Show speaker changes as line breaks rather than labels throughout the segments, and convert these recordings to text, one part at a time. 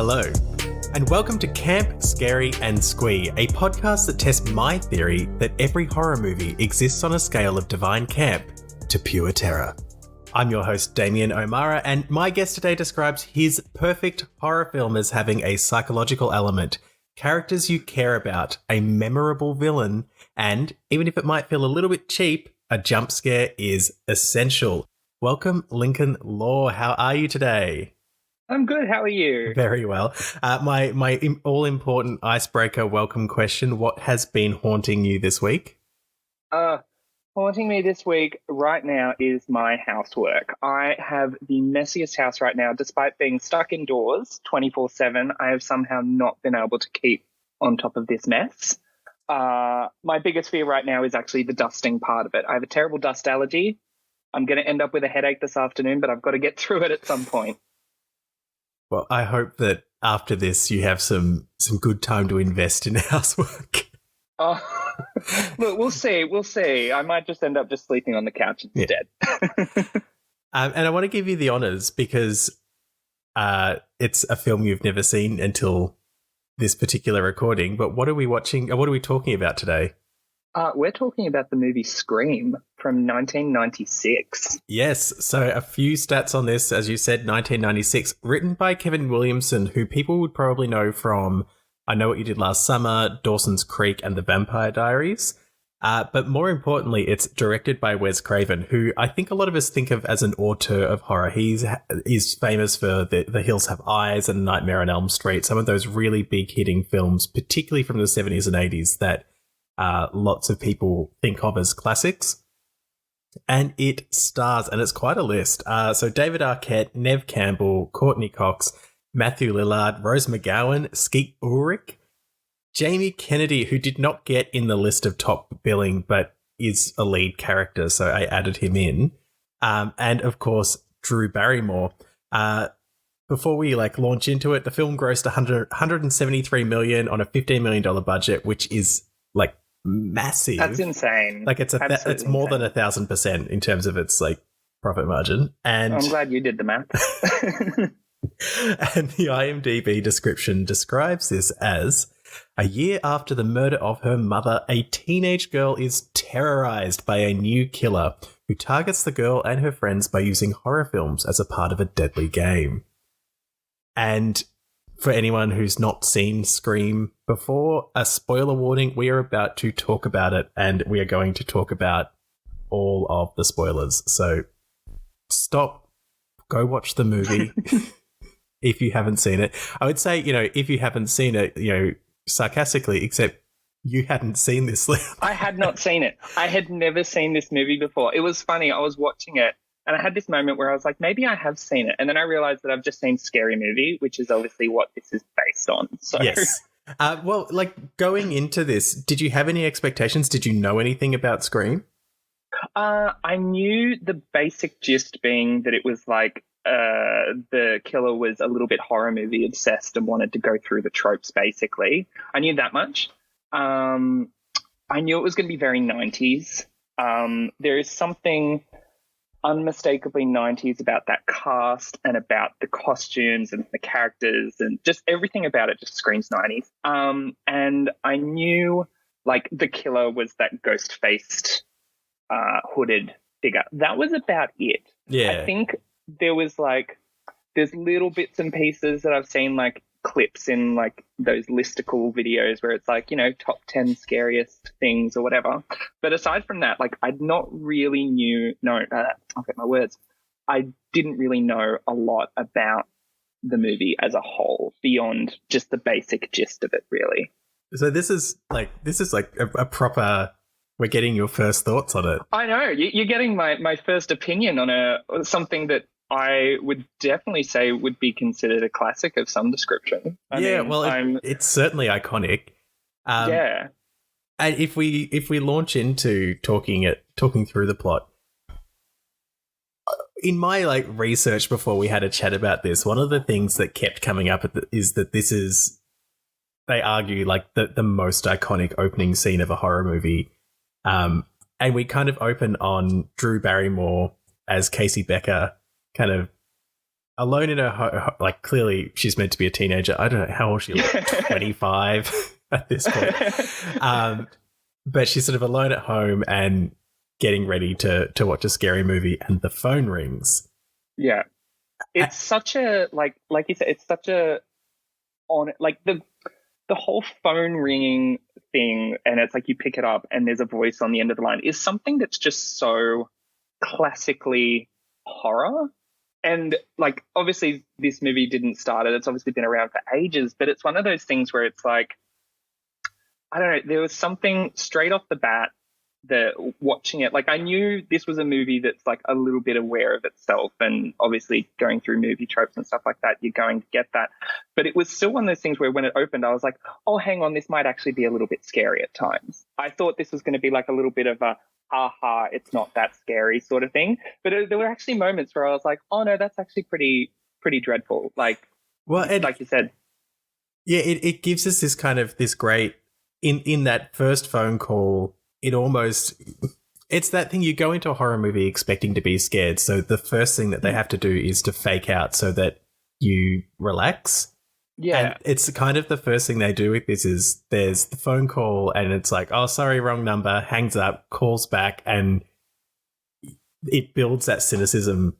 Hello, and welcome to Camp, Scary and Squee, a podcast that tests my theory that every horror movie exists on a scale of divine camp to pure terror. I'm your host, Damien O'Mara, and my guest today describes his perfect horror film as having a psychological element, characters you care about, a memorable villain, and, even if it might feel a little bit cheap, a jump scare is essential. Welcome, Lincoln Law. How are you today?
I'm good. How are you?
Very well. My all-important icebreaker welcome question, what has been haunting you this week?
Haunting me this week right now is my housework. I have the messiest house right now. Despite being stuck indoors 24/7, I have somehow not been able to keep on top of this mess. My biggest fear right now is actually the dusting part of it. I have a terrible dust allergy. I'm going to end up with a headache this afternoon, but I've got to get through it at some point.
Well, I hope that after this you have some good time to invest in housework.
Oh, look, we'll see. We'll see. I might just end up just sleeping on the couch instead.
Yeah. And I want to give you the honours because it's a film you've never seen until this particular recording. But what are we watching? What are we talking about today?
We're talking about the movie Scream from 1996.
Yes. So a few stats on this. As you said, 1996, written by Kevin Williamson, who people would probably know from I Know What You Did Last Summer, Dawson's Creek, and The Vampire Diaries. But more importantly, it's directed by Wes Craven, who I think a lot of us think of as an auteur of horror. He's famous for The Hills Have Eyes and Nightmare on Elm Street, some of those really big hitting films, particularly from the 70s and 80s that lots of people think of as classics. And it stars, and it's quite a list. So David Arquette, Neve Campbell, Courtney Cox, Matthew Lillard, Rose McGowan, Skeet Ulrich, Jamie Kennedy, who did not get in the list of top billing, but is a lead character, so I added him in. And of course, Drew Barrymore. Before we launch into it, the film grossed $173 million on a $15 million budget, which is massive.
That's insane.
It's more than 1,000% in terms of its profit margin. And
I'm glad you did the math.
And the IMDb description describes this as: a year after the murder of her mother, a teenage girl is terrorized by a new killer who targets the girl and her friends by using horror films as a part of a deadly game. And for anyone who's not seen Scream before, a spoiler warning, we are about to talk about it, and we are going to talk about all of the spoilers. So stop, go watch the movie if you haven't seen it. I would say, if you haven't seen it, sarcastically, except you hadn't seen this.
I had not seen it. I had never seen this movie before. It was funny. I was watching it and I had this moment where I was like, maybe I have seen it. And then I realized that I've just seen Scary Movie, which is obviously what this is based on. So.
Yes. Going into this, did you have any expectations? Did you know anything about Scream?
I knew the basic gist being that it was the killer was a little bit horror movie obsessed and wanted to go through the tropes, basically. I knew that much. I knew it was going to be very 90s. There is something unmistakably 90s about that cast and about the costumes and the characters and just everything about it just screams 90s. And I knew the killer was that ghost-faced hooded figure. That was about it.
Yeah.
I think there was there's little bits and pieces that I've seen clips in those listicle videos where it's top 10 scariest things or whatever. But aside from that, I'd not really I'll get my words. I didn't really know a lot about the movie as a whole beyond just the basic gist of it, really.
So this is a proper, we're getting your first thoughts on it.
I know. You're getting my first opinion on something that I would definitely say would be considered a classic of some description.
It's certainly iconic.
Yeah.
And if we launch into talking through the plot, in my research before we had a chat about this, one of the things that kept coming up is that this is, they argue, the most iconic opening scene of a horror movie. And we kind of open on Drew Barrymore as Casey Becker kind of alone in her home. Like, clearly she's meant to be a teenager. I don't know how old she is, like 25 at this point. But she's sort of alone at home and getting ready to watch a scary movie, and the phone rings.
Yeah. It's such a, like you said, it's such a, like the whole phone ringing thing, and it's like you pick it up and there's a voice on the end of the line, is something that's just so classically horror. And like, obviously this movie didn't start it. It's obviously been around for ages, but it's one of those things where it's like, I don't know, there was something straight off the bat that watching it, like I knew this was a movie that's like a little bit aware of itself, and obviously going through movie tropes and stuff like that, you're going to get that. But it was still one of those things where when it opened, I was like, oh, hang on, this might actually be a little bit scary at times. I thought this was going to be like a little bit of a, aha, it's not that scary sort of thing. But there were actually moments where I was like, oh no, that's actually pretty dreadful. Like, well, like you said.
Yeah, it gives us this kind of, this great, in that first phone call, it's that thing, you go into a horror movie expecting to be scared. So the first thing that they have to do is to fake out so that you relax.
Yeah.
And it's kind of the first thing they do with this is there's the phone call and it's like, oh, sorry, wrong number, hangs up, calls back, and it builds that cynicism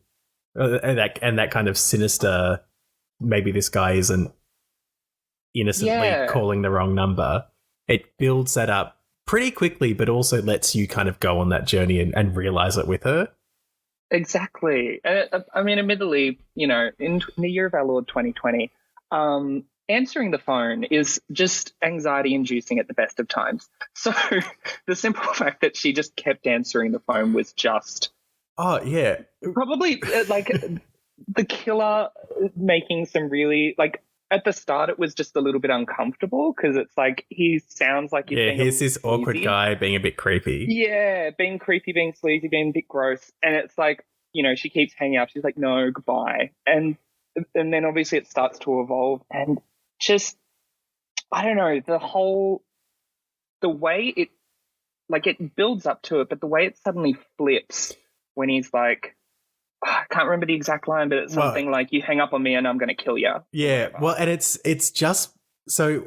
and that kind of sinister, maybe this guy isn't innocently calling the wrong number. It builds that up pretty quickly, but also lets you kind of go on that journey and realize it with her.
Exactly. I mean, admittedly, you know, in the year of our Lord 2020, answering the phone is just anxiety-inducing at the best of times. So the simple fact that she just kept answering the phone was just...
Oh, yeah.
Probably, like, the killer making some really, like... At the start, it was just a little bit uncomfortable because it's like he sounds like he's being
here's this awkward guy being a bit creepy.
Yeah, being creepy, being sleazy, being a bit gross. And it's like, you know, she keeps hanging up. She's like, no, goodbye. And then obviously it starts to evolve. And just, I don't know, the way it, like it builds up to it, but the way it suddenly flips when he's like, I can't remember the exact line, but it's something like, you hang up on me and I'm going to kill you.
Yeah, well, and it's just, so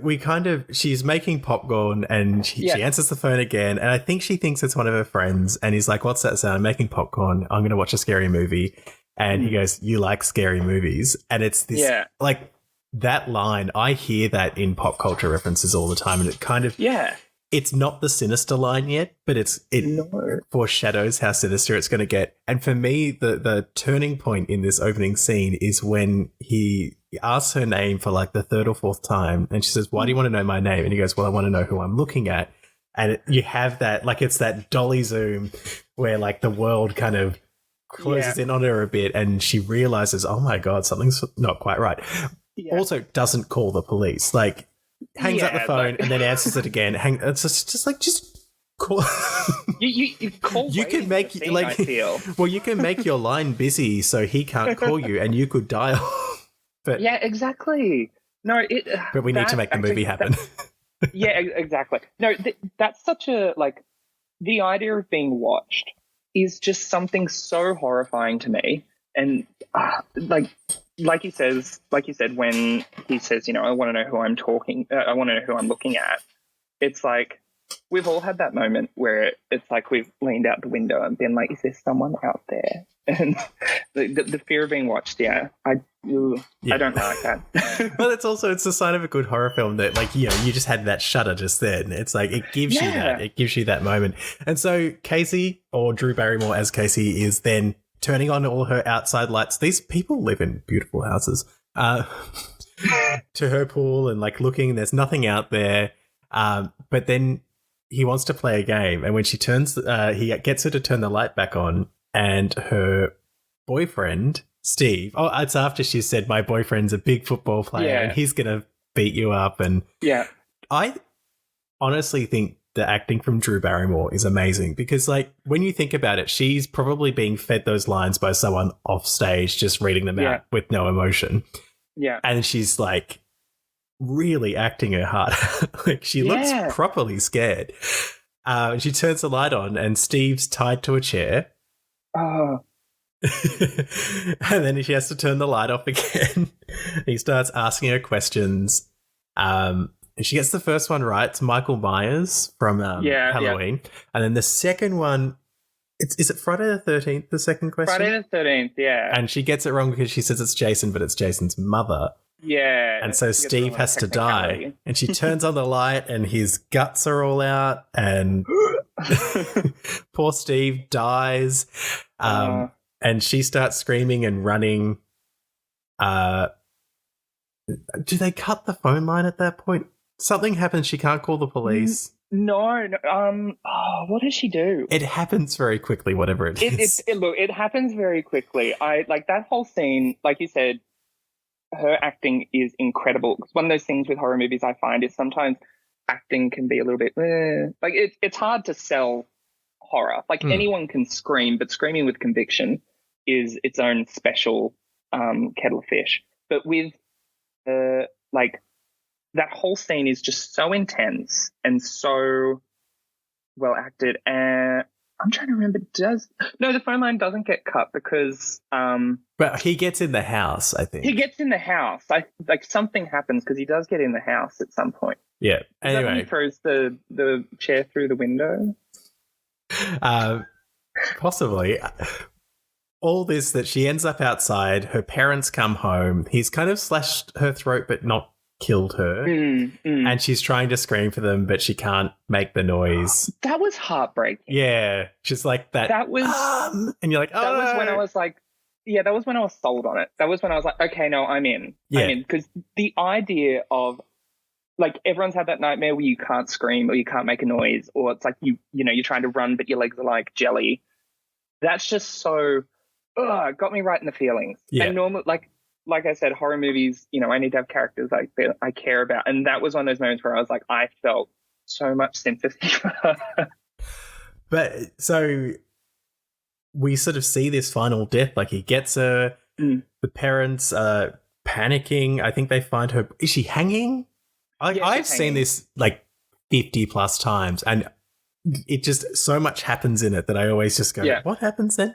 she's making popcorn and she answers the phone again, and I think she thinks it's one of her friends, and he's like, what's that sound? I'm making popcorn. I'm going to watch a scary movie. And he goes, you like scary movies? And it's this, like, that line, I hear that in pop culture references all the time, and it kind of... Yeah. It's not the sinister line yet, but it foreshadows how sinister it's going to get. And for me, the turning point in this opening scene is when he asks her name for like the third or fourth time. And she says, why do you want to know my name? And he goes, well, I want to know who I'm looking at. And you have that, like, it's that dolly zoom where like the world kind of closes in on her a bit, and she realizes, oh my God, something's not quite right. Yeah. Also doesn't call the police. Like, hangs up the phone and then answers it again. It's just call.
you call.
You can make
scene, like, I feel.
Well, you can make your line busy so he can't call you, and you could dial. But
yeah, exactly. No,
but we need to make the movie happen.
Yeah, exactly. No, that's such a, like, the idea of being watched is just something so horrifying to me, and like you said, when he says, you know, I want to know who I'm I want to know who I'm looking at. It's like, we've all had that moment where it's like we've leaned out the window and been like, is there someone out there? And the fear of being watched, I don't like that.
Well, it's a sign of a good horror film that, like, you know, you just had that shudder just then. It's like, it gives you that moment. And so Casey, or Drew Barrymore as Casey, is then turning on all her outside lights. These people live in beautiful houses. To her pool and like looking, there's nothing out there. But then he wants to play a game, and when she turns, he gets her to turn the light back on, and her boyfriend Steve. Oh, it's after she said, "My boyfriend's a big football player, and he's gonna beat you up." And I honestly think the acting from Drew Barrymore is amazing, because, like, when you think about it, she's probably being fed those lines by someone off stage, just reading them out with no emotion. Yeah. And she's like really acting her heart. Like, she looks properly scared. She turns the light on and Steve's tied to a chair. And then she has to turn the light off again. He starts asking her questions. And she gets the first one right. It's Michael Myers from Halloween. Yeah. And then the second one, is it Friday the 13th, the second question?
Friday the 13th, yeah.
And she gets it wrong because she says it's Jason, but it's Jason's mother.
Yeah.
And so Steve has to die. And she turns on the light and his guts are all out. And poor Steve dies. And she starts screaming and running. Do they cut the phone line at that point? Something happens. She can't call the police.
No. What does she do?
It happens very quickly, whatever it is.
Look, it happens very quickly. I like that whole scene. Like you said, her acting is incredible. It's one of those things with horror movies I find is sometimes acting can be a little bit like it's hard to sell horror. Like anyone can scream, but screaming with conviction is its own special kettle of fish. But with like that whole scene is just so intense and so well acted. And I'm trying to remember. The phone line doesn't get cut because
but he gets in the house, I think.
He gets in the house. Like something happens because he does get in the house at some point.
Yeah. Anyway,
he throws the chair through the window.
Possibly. All this that she ends up outside. Her parents come home. He's kind of slashed her throat, but not killed her. And she's trying to scream for them, but she can't make the noise.
That was heartbreaking.
Yeah. She's like that.
That was
and you're like, oh.
That was when I was like, yeah, that was when I was sold on it. That was when I was like, okay, no, I'm in.
Yeah.
I'm in. Because the idea of like everyone's had that nightmare where you can't scream or you can't make a noise, or it's like you know, you're trying to run but your legs are like jelly. That's just so it got me right in the feelings.
Yeah.
And normally like I said, horror movies, you know, I need to have characters like that I care about. And that was one of those moments where I was like, I felt so much sympathy for her.
But so we sort of see this final death. Like he gets her, the parents are panicking. I think they find her. Is she hanging? I've seen this like 50 plus times, and it just so much happens in it that I always just go, what happens then?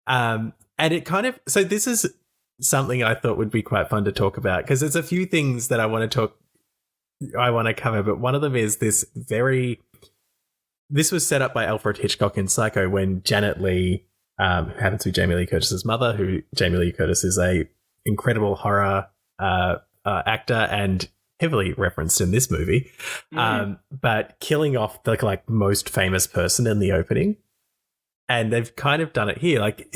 And it kind of, so this is something I thought would be quite fun to talk about because there's a few things that I want to cover, but one of them is this was set up by Alfred Hitchcock in Psycho when Janet Leigh, who happens to be Jamie Lee Curtis's mother, who Jamie Lee Curtis is a incredible horror actor and heavily referenced in this movie, but killing off the like most famous person in the opening. And they've kind of done it here. Like,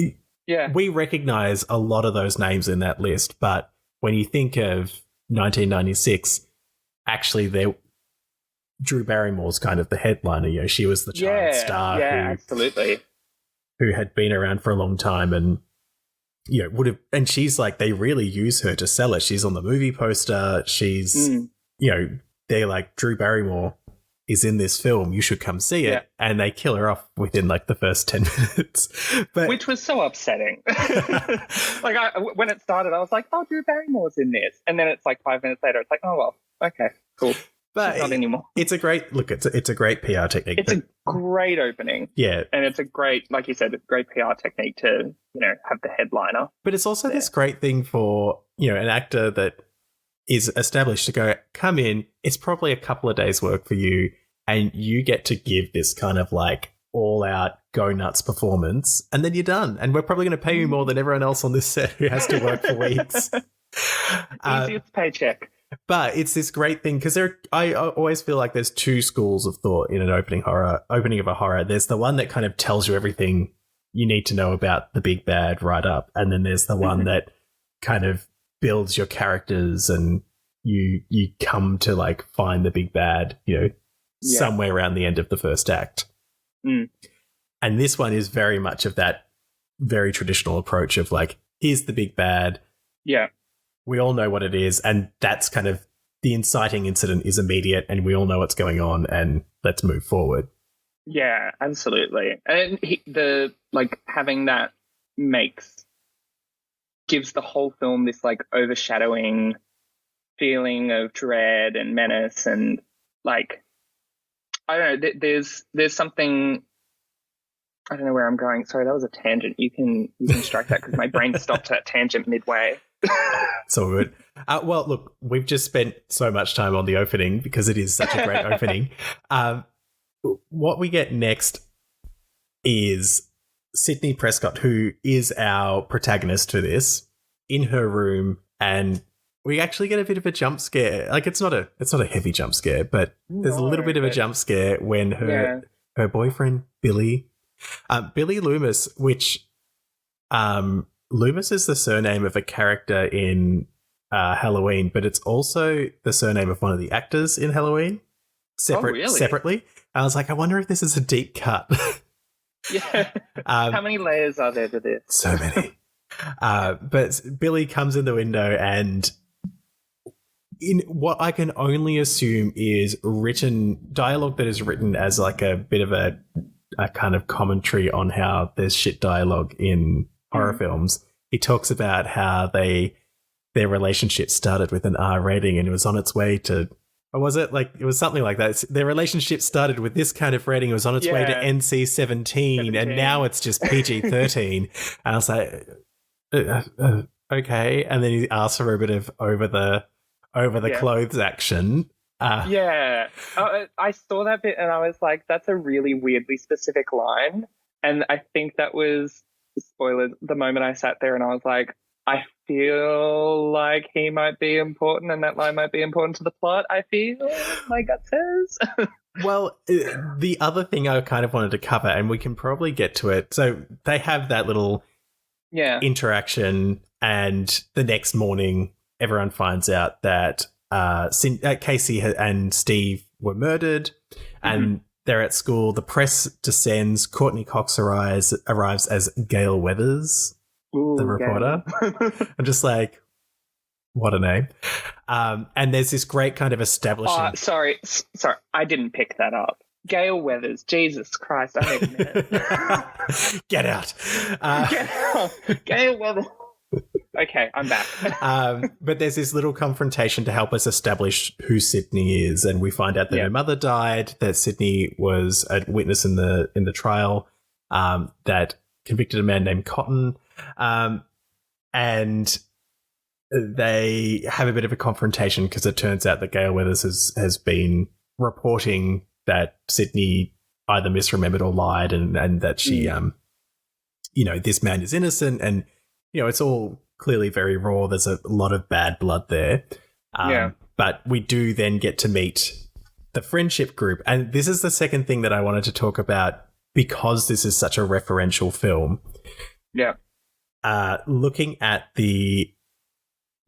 we recognize a lot of those names in that list, but when you think of 1996, actually Drew Barrymore's kind of the headliner. You know, she was the child star
absolutely,
who had been around for a long time and, you know, would have, and she's like, they really use her to sell it. She's on the movie poster. She's, you know, they're like, Drew Barrymore is in this film, you should come see it. And they kill her off within like the first 10 minutes.
Which was so upsetting. Like when it started, I was like, oh, Drew Barrymore's in this. And then it's like 5 minutes later, it's like, oh, well, okay, cool.
But
not anymore.
It's a great PR technique.
It's a great opening.
Yeah.
And it's a great, like you said, a great PR technique to, you know, have the headliner.
But it's also this great thing for, you know, an actor that is established to go, come in, it's probably a couple of days work for you, and you get to give this kind of like all out go nuts performance, and then you're done. And we're probably going to pay you more than everyone else on this set who has to work for weeks.
Easiest paycheck.
But it's this great thing because I always feel like there's two schools of thought in an opening of a horror. There's the one that kind of tells you everything you need to know about the big bad right up, and then there's the one that kind of builds your characters and you come to like find the big bad, you know, somewhere around the end of the first act. And this one is very much of that very traditional approach of like, here's the big bad.
Yeah.
We all know what it is, and that's kind of the inciting incident is immediate, and we all know what's going on, and let's move forward.
Yeah, absolutely. And having that gives the whole film this like overshadowing feeling of dread and menace, and like I don't know. There's something I don't know where I'm going. Sorry, that was a tangent. You can strike that because my brain stopped at tangent midway.
It's all good. Well, look, we've just spent so much time on the opening because it is such a great opening. What we get next is Sydney Prescott, who is our protagonist for this, in her room, and we actually get a bit of a jump scare. Like it's not a heavy jump scare, but there's a little bit of a jump scare when her boyfriend Billy Loomis, which Loomis is the surname of a character in Halloween, but it's also the surname of one of the actors in Halloween. Separately. I was like, I wonder if this is a deep cut.
Yeah. How many layers are there to this?
So many. But Billy comes in the window, and in what I can only assume is written dialogue that is written as like a bit of a kind of commentary on how there's shit dialogue in horror films. He talks about how their relationship started with an R rating and it was on its way to, or was it like, it was something like that. Their relationship started with this kind of rating. It was on its way to NC-17 and now it's just PG-13. And I was like, okay. And then he asked for a bit of over the clothes action.
I saw that bit and I was like, that's a really weirdly specific line. And I think that was, spoilers, the moment I sat there and I was like, I feel like he might be important and that line might be important to the plot. I feel my gut says.
Well, the other thing I kind of wanted to cover, and we can probably get to it. So they have that little interaction, and the next morning, everyone finds out that Casey and Steve were murdered, and they're at school. The press descends. Courtney Cox arrives as Gail Weathers, the reporter. I'm just like, what a name. And there's this great kind of establishing.
Sorry. I didn't pick that up. Gail Weathers. Jesus Christ. I need a minute.
Get out.
Get out. Gail Weathers. Okay, I'm back.
But there's this little confrontation to help us establish who Sydney is, and we find out that her mother died, that Sydney was a witness in the trial that convicted a man named Cotton, and they have a bit of a confrontation because it turns out that Gail Weathers has been reporting that Sydney either misremembered or lied, and that she, this man is innocent, and it's all clearly very raw. There's a lot of bad blood there. But we do then get to meet the friendship group. And this is the second thing that I wanted to talk about because this is such a referential film.
Yeah.
Looking at the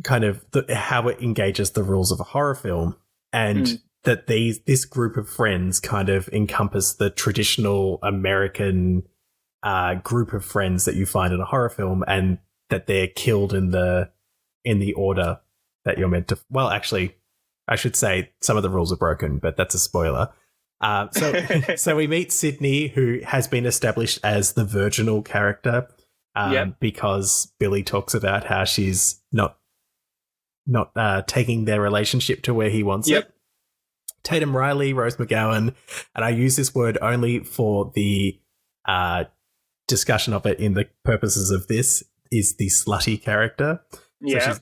kind of how it engages the rules of a horror film, and that this group of friends kind of encompass the traditional American group of friends that you find in a horror film, and that they're killed in the order that you're meant to. Well, actually, I should say some of the rules are broken, but that's a spoiler. So we meet Sydney, who has been established as the virginal character, because Billy talks about how she's not taking their relationship to where he wants it. Tatum Riley, Rose McGowan, and I use this word only for the discussion of it in the purposes of this, is the slutty character. So she's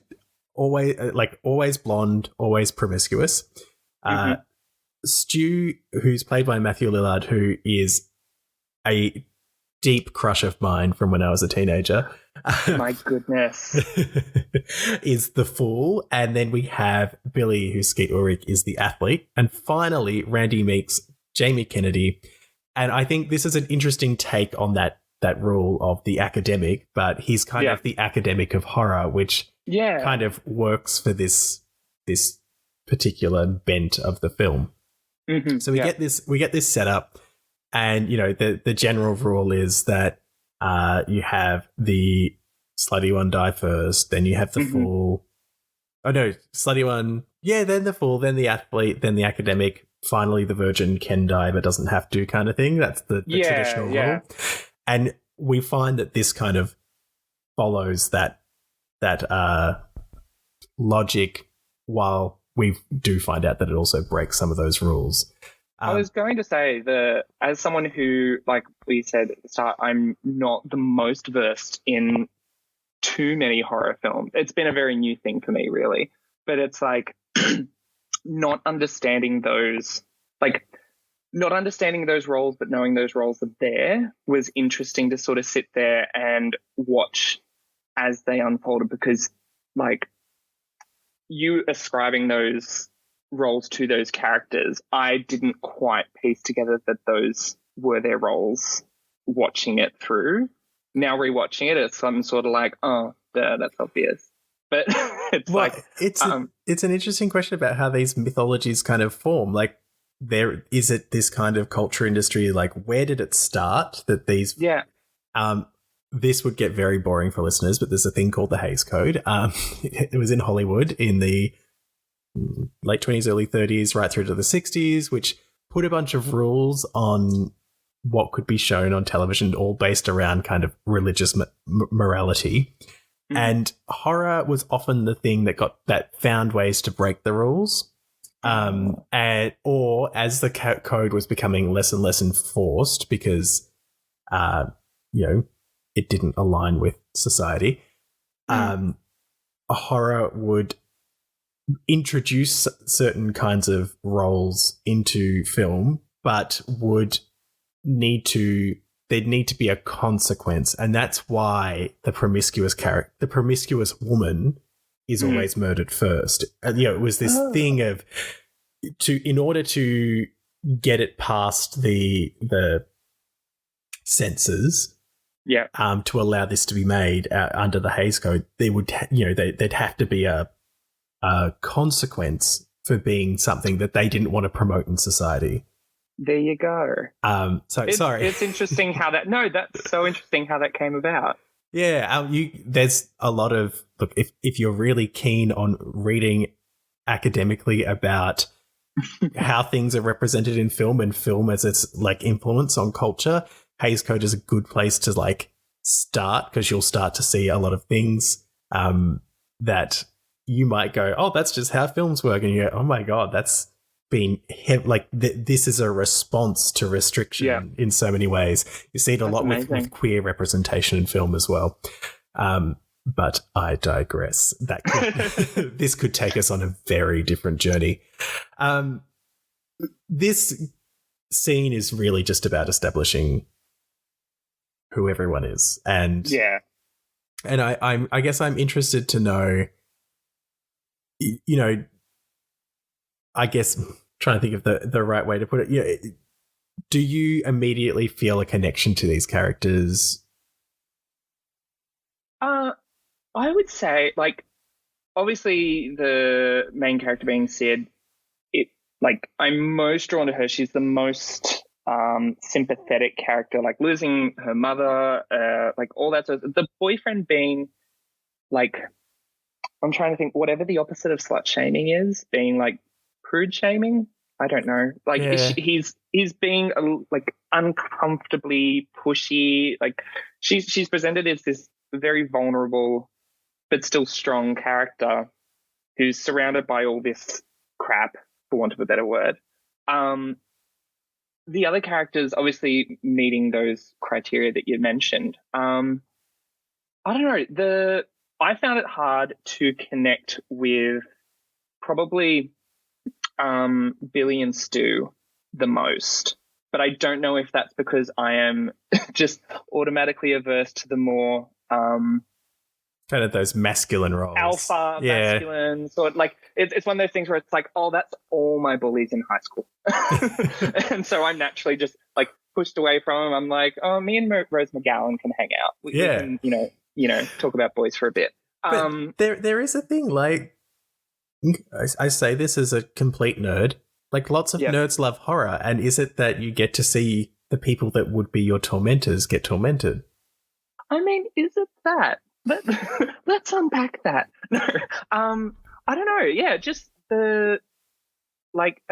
always blonde, always promiscuous. Stu, who's played by Matthew Lillard, who is a deep crush of mine from when I was a teenager.
My goodness.
Is the fool. And then we have Billy, who's Skeet Ulrich, is the athlete. And finally, Randy Meeks, Jamie Kennedy. And I think this is an interesting take on that rule of the academic, but he's kind of the academic of horror, which kind of works for this particular bent of the film. So we get this set up, and the general rule is that you have the slutty one die first, then you have the fool. Oh no, slutty one, then the fool, then the athlete, then the academic. Finally, the virgin can die but doesn't have to, kind of thing. That's the traditional rule. And we find that this kind of follows that logic, while we do find out that it also breaks some of those rules.
I was going to say that as someone who, like we said at the start, I'm not the most versed in too many horror films. It's been a very new thing for me, really. But it's like not understanding those, like not understanding those roles, but knowing those roles are there was interesting to sort of sit there and watch as they unfolded because, like, you ascribing those roles to those characters, I didn't quite piece together that those were their roles watching it through. Now rewatching it, it's some sort of like, oh, duh, that's obvious. But it's
Well,
like,
it's an interesting question about how these mythologies kind of form. Like, there is it this kind of culture industry? Like, where did it start? That these,
yeah,
this would get very boring for listeners, but there's a thing called the Hays Code. It was in Hollywood in the late 20s, early 30s, right through to the 60s, which put a bunch of rules on what could be shown on television, all based around kind of religious morality. Mm-hmm. And horror was often the thing that found ways to break the rules. Or as the code was becoming less and less enforced because, it didn't align with society, horror would introduce certain kinds of roles into film, but there'd need to be a consequence, and that's why the promiscuous woman is always murdered first. It was this thing of in order to get it past the censors, to allow this to be made under the Hays Code, they would, there'd have to be a consequence for being something that they didn't want to promote in society.
There you go.
Sorry.
It's interesting how that's so interesting how that came about.
Yeah, there's a lot of, look, if you're really keen on reading academically about how things are represented in film and film as its like influence on culture, Hays Code is a good place to like start, because you'll start to see a lot of things that you might go, oh, that's just how films work, and you go, oh my god, that's been this is a response to restriction in so many ways. You see it a lot with queer representation in film as well. But I digress. This could take us on a very different journey. This scene is really just about establishing who everyone is, and I guess I'm interested to know, I guess trying to think of the right way to put it. Do you immediately feel a connection to these characters?
I would say, like, obviously the main character being Sid, I'm most drawn to her. She's the most sympathetic character, like losing her mother, like all that sort of, the boyfriend being like, I'm trying to think, whatever the opposite of slut shaming is, being like prude shaming. I don't know. Like he's being like uncomfortably pushy. Like she's presented as this very vulnerable but still strong character who's surrounded by all this crap, for want of a better word. The other characters obviously meeting those criteria that you mentioned. I don't know. I found it hard to connect with probably Billy and Stu the most, but I don't know if that's because I am just automatically averse to the more
kind of those masculine roles,
alpha masculine sort. Like it's one of those things where it's like, oh, that's all my bullies in high school, and so I'm naturally just like pushed away from them. I'm like, oh, me and Rose McGowan can hang out. We can, talk about boys for a bit.
But there is a thing, like, I say this as a complete nerd. Like, lots of nerds love horror, and is it that you get to see the people that would be your tormentors get tormented?
I mean, is it that? Let's unpack that. No, I don't know. Yeah, just the like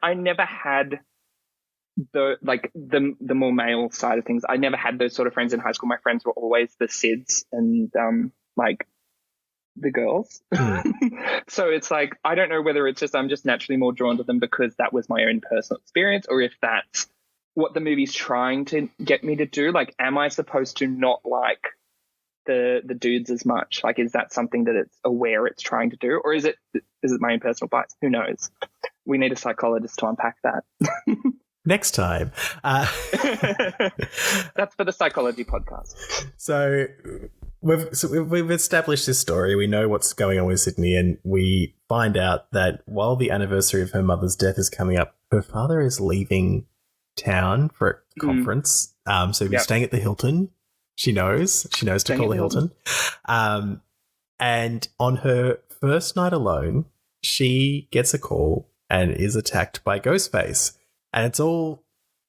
I never had the more male side of things. I never had those sort of friends in high school. My friends were always the Sids and the girls. So it's like, I don't know whether it's just I'm just naturally more drawn to them because that was my own personal experience, or if that's what the movie's trying to get me to do. Like, am I supposed to not like the dudes as much? Like, is that something that it's aware it's trying to do, or is it my own personal bias? Who knows? We need a psychologist to unpack that.
Next time.
That's for the psychology podcast.
So we've established this story. We know what's going on with Sydney, and we find out that while the anniversary of her mother's death is coming up, her father is leaving town for a conference. So he'll be staying at the Hilton. She knows to call the Hilton. And on her first night alone, she gets a call and is attacked by Ghostface. And it's all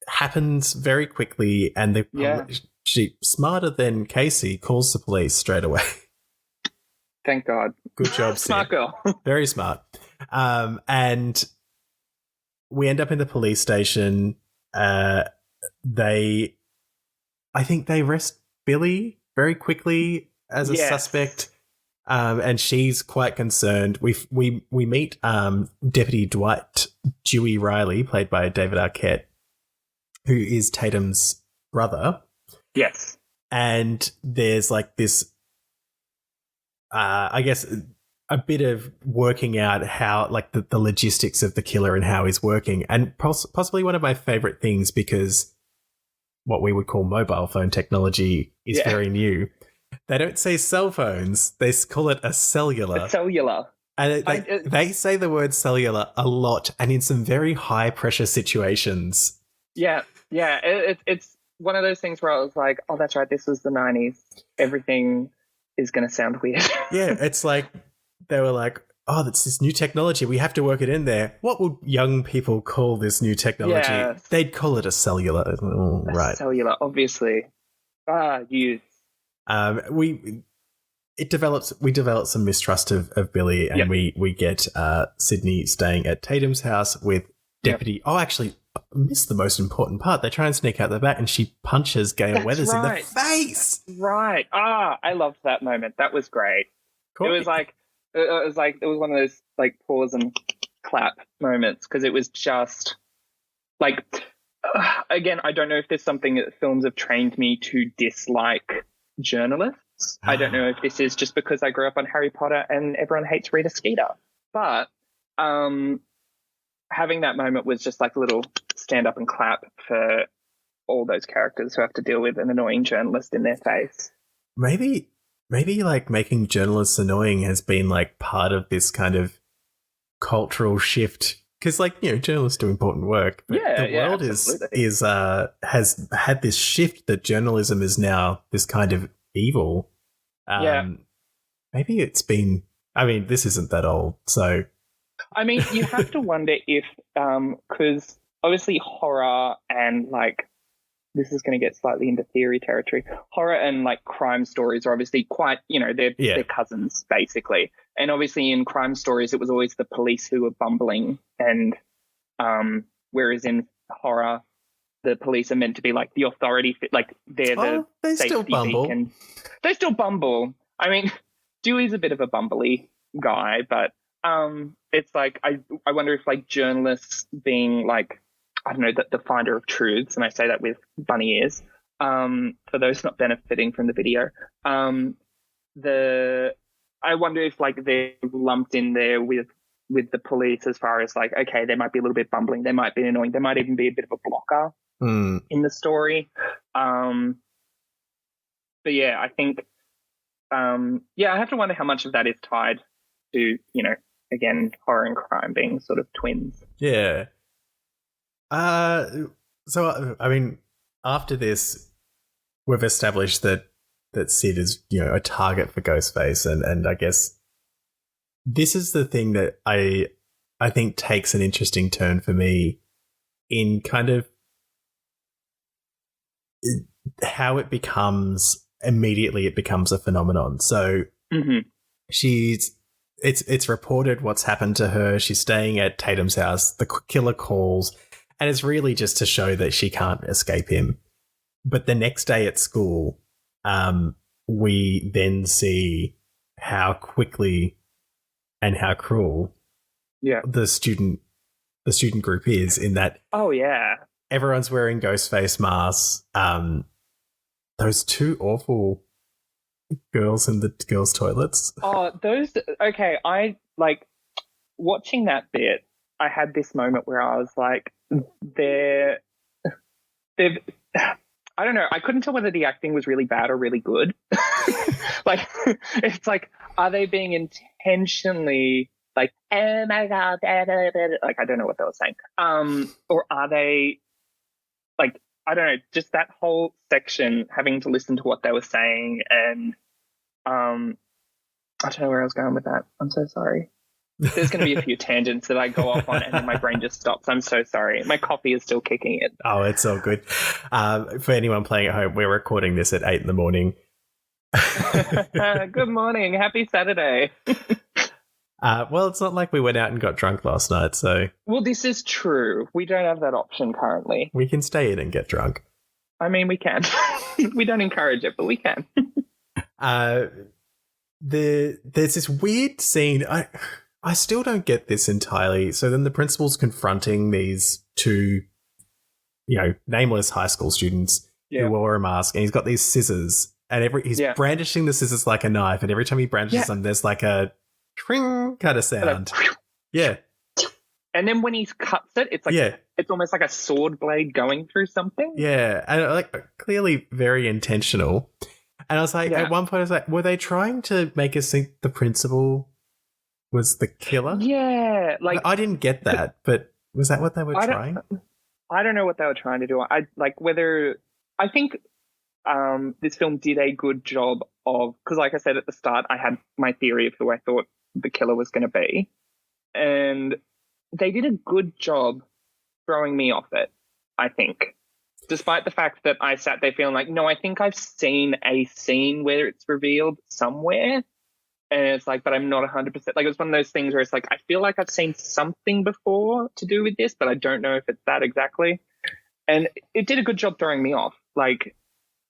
happens very quickly, and she, smarter than Casey, calls the police straight away.
Thank God.
Good job,
Smart girl.
Very smart. And we end up in the police station. I think they arrest Billy very quickly as a suspect. And she's quite concerned. We meet Deputy Dwight Dewey Riley, played by David Arquette, who is Tatum's brother.
Yes.
And there's like this, I guess, a bit of working out how, like, the logistics of the killer and how he's working. And possibly one of my favorite things, because what we would call mobile phone technology is very new. They don't say cell phones. They call it a cellular.
A cellular.
And they say the word cellular a lot, and in some very high-pressure situations.
Yeah. It's one of those things where I was like, oh, that's right, this was the 90s. Everything is going to sound weird.
Yeah, it's like they were like, oh, that's this new technology. We have to work it in there. What would young people call this new technology? Yeah. They'd call it a cellular. Right.
Cellular, obviously. You.
We develop some mistrust of Billy, and we get Sydney staying at Tatum's house with Deputy. Oh, actually, I missed the most important part. They try and sneak out the back, and she punches Gail Weathers in the face.
Right. I loved that moment. That was great. Cool. It was one of those like pause and clap moments, because it was just like, again, I don't know if there's something that films have trained me to dislike journalists. I don't know if this is just because I grew up on Harry Potter and everyone hates Rita Skeeter, but having that moment was just like a little stand up and clap for all those characters who have to deal with an annoying journalist in their face.
Maybe like making journalists annoying has been like part of this kind of cultural shift, because, like, you know, journalists do important work, but the world has had this shift that journalism is now this kind of evil. Maybe it's been, I mean, this isn't that old, so.
I mean, you have to wonder if, because obviously horror and, like, this is going to get slightly into theory territory. Horror and, like, crime stories are obviously quite, you know, they're cousins, basically. And obviously in crime stories, it was always the police who were bumbling, and whereas in horror, the police are meant to be like the authority, like they're the safety
still bumble.
beacon. They still bumble. I mean, Dewey's a bit of a bumbly guy, but it's like I wonder if, like, journalists being like, I don't know, the finder of truths, and I say that with bunny ears, for those not benefiting from the video, I wonder if, like, they're lumped in there with the police as far as, like, okay, they might be a little bit bumbling, they might be annoying, they might even be a bit of a blocker in the story. But yeah, I think, I have to wonder how much of that is tied to, you know, again, horror and crime being sort of twins.
Yeah. So, I mean, after this, we've established that Sid is, you know, a target for Ghostface, and I guess this is the thing that I think takes an interesting turn for me in kind of how it becomes a phenomenon. So it's reported what's happened to her. She's staying at Tatum's house. The killer calls, and it's really just to show that she can't escape him. But the next day at school, we then see how quickly and how cruel the student group is, in that everyone's wearing ghost face masks. Those two awful girls in the girls' toilets.
Oh, those. Okay, I like watching that bit. I had this moment where I was like, they've. I don't know. I couldn't tell whether the acting was really bad or really good. Like, it's like, are they being intentionally like, oh my god, like, I don't know what they were saying. Or are they like, I don't know, just that whole section having to listen to what they were saying, and I don't know where I was going with that. I'm so sorry. There's going to be a few tangents that I go off on and then my brain just stops. I'm so sorry. My coffee is still kicking in.
Oh, it's all good. For anyone playing at home, we're recording this at 8 a.m.
Good morning. Happy Saturday.
Well, it's not like we went out and got drunk last night, so...
Well, this is true. We don't have that option currently.
We can stay in and get drunk.
I mean, we can. We don't encourage it, but we can.
There's this weird scene... I still don't get this entirely. So then the principal's confronting these two, nameless high school students who wore a mask, and he's got these scissors, and he's brandishing the scissors like a knife, and every time he brandishes them, there's like a tring kind of sound. Yeah.
And then when he cuts it, it's like it's almost like a sword blade going through something.
Yeah, and like clearly very intentional. And I was like, at one point, I was like, were they trying to make us think the principal was the killer?
Yeah, like
I didn't get that, but was that what they were trying?
I don't know what they were trying to do. I think this film did a good job of, because like I said at the start, I had my theory of who I thought the killer was going to be, and they did a good job throwing me off it, I think. Despite the fact that I sat there feeling like, no, I think I've seen a scene where it's revealed somewhere. And it's like, but I'm not 100%. Like, it was one of those things where it's like, I feel like I've seen something before to do with this, but I don't know if it's that exactly. And it did a good job throwing me off. Like,